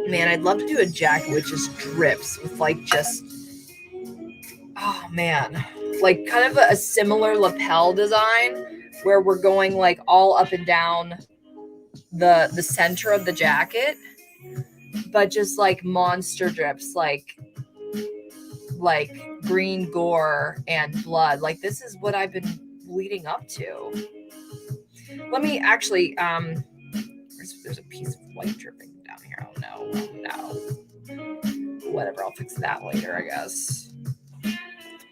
Man, I'd love to do a jacket which just drips with like just, oh man, like kind of a similar lapel design where we're going like all up and down the center of the jacket, but just like monster drips, like green gore and blood. Like this is what I've been leading up to. Let me actually, there's a piece of white dripping down here. Oh no. Whatever, I'll fix that later, I guess. I'm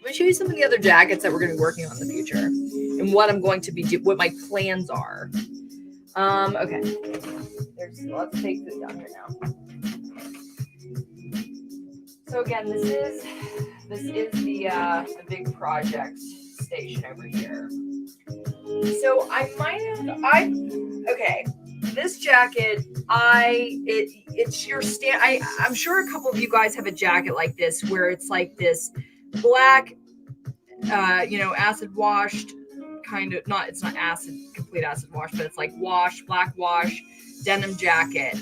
gonna show you some of the other jackets that we're gonna be working on in the future and what I'm going to be what my plans are. Okay. Let's take this down here now. So again, this is the big project station over here. So okay. This jacket, it's your I'm sure a couple of you guys have a jacket like this where it's like this black, acid washed kind of, it's not complete acid wash, but it's like black wash denim jacket.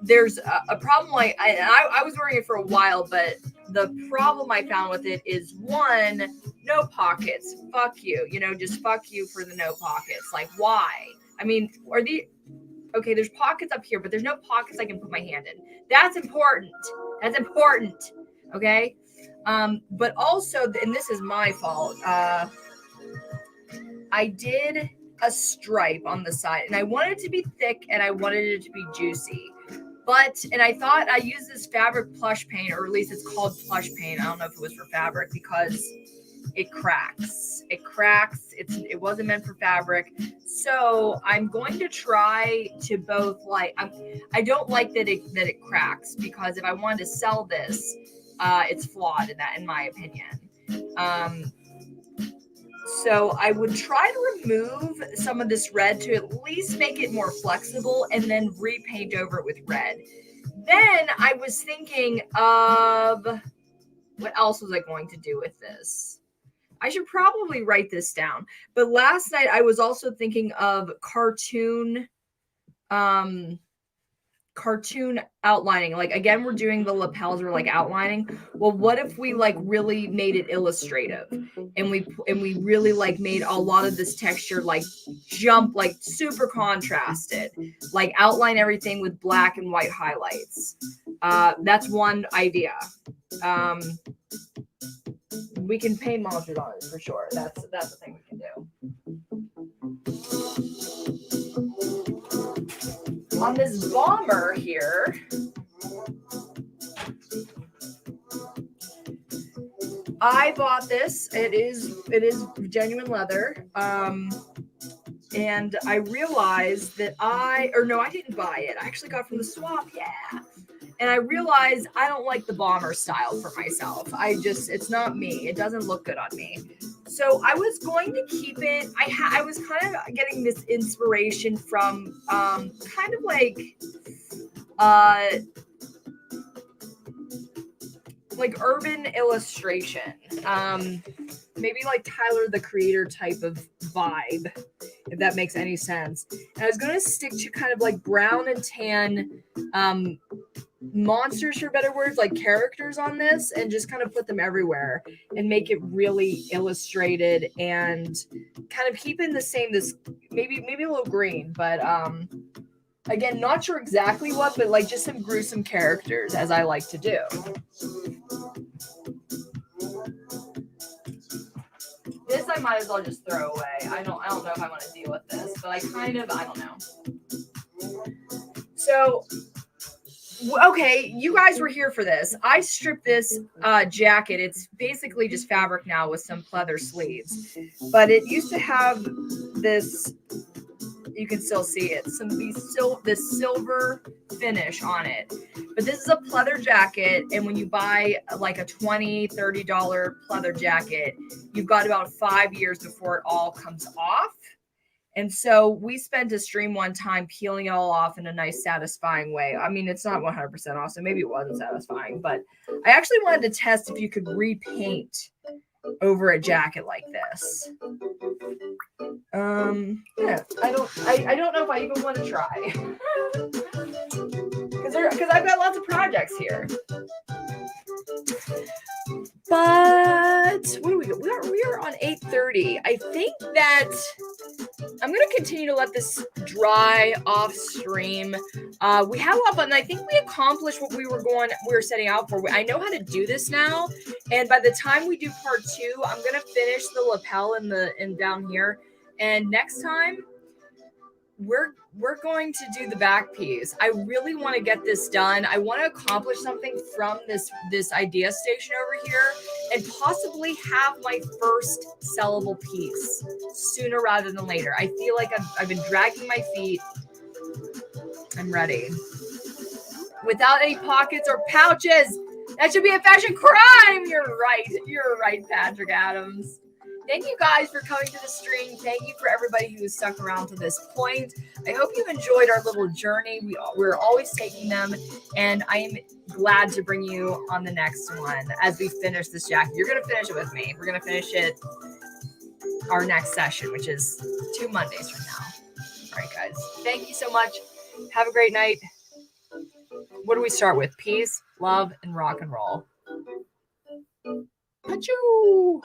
There's a problem I was wearing it for a while, but the problem I found with it is one, no pockets. Fuck you. Just fuck you for the no pockets. Like, why? I mean, okay, there's pockets up here, but there's no pockets I can put my hand in. That's important. Okay. But also, and this is my fault. I did a stripe on the side and I wanted it to be thick and I wanted it to be juicy. And I thought I used this fabric plush paint, or at least it's called plush paint. I don't know if it was for fabric because it cracks. It wasn't meant for fabric. So I'm going to try to both I don't like that it cracks, because if I wanted to sell this, it's flawed in my opinion. So I would try to remove some of this red to at least make it more flexible and then repaint over it with red. Then I was thinking of what else was I going to do with this? I should probably write this down. But last night I was also thinking of cartoon cartoon outlining. Like, again, we're doing the lapels, we're like outlining. Well, what if we like really made it illustrative, and we really like made a lot of this texture like jump, like super contrasted, like outline everything with black and white highlights. That's one idea. We can paint monsters on it for sure. That's the thing we can do. On this bomber here, I bought this. It is genuine leather. And I realized that I didn't buy it. I actually got it from the swap. Yeah. And I realized I don't like the bomber style for myself. It's not me. It doesn't look good on me. So I was going to keep it. I was kind of getting this inspiration from kind of like urban illustration. Maybe like Tyler the Creator type of vibe, if that makes any sense. And I was going to stick to kind of like brown and tan monsters, for better words, like characters on this, and just kind of put them everywhere and make it really illustrated and kind of keeping the same, this maybe a little green, but again, not sure exactly what, but like just some gruesome characters, as I like to do. This I might as well just throw away. I don't know if I want to deal with this, but I don't know. So, okay, you guys were here for this. I stripped this jacket. It's basically just fabric now with some pleather sleeves, but it used to have this. You can still see it. This silver finish on it. But this is a pleather jacket, and when you buy like a $20, $30 pleather jacket, you've got about 5 years before it all comes off. And so we spent a stream one time peeling it all off in a nice, satisfying way. I mean, it's not 100% off, so maybe it wasn't satisfying, but I actually wanted to test if you could repaint over a jacket like this. Yeah, I don't know if I even want to try, because I've got lots of projects here. But what do we got? We are on 8:30. I think that I'm going to continue to let this dry off stream. We have a lot of fun. I think we accomplished what we were setting out for. I know how to do this now, and by the time we do part 2, I'm going to finish the lapel and down here. And next time, we're going to do the back piece. I really want to get this done. I want to accomplish something from this idea station over here, and possibly have my first sellable piece sooner rather than later. I feel like I've been dragging my feet. I'm ready. Without any pockets or pouches. That should be a fashion crime. You're right, Patrick Adams. Thank you guys for coming to the stream. Thank you for everybody who has stuck around to this point. I hope you've enjoyed our little journey. We're always taking them, and I am glad to bring you on the next one as we finish this jacket. You're going to finish it with me. We're going to finish it our next session, which is 2 Mondays from now. All right, guys. Thank you so much. Have a great night. What do we start with? Peace, love, and rock and roll. Achoo!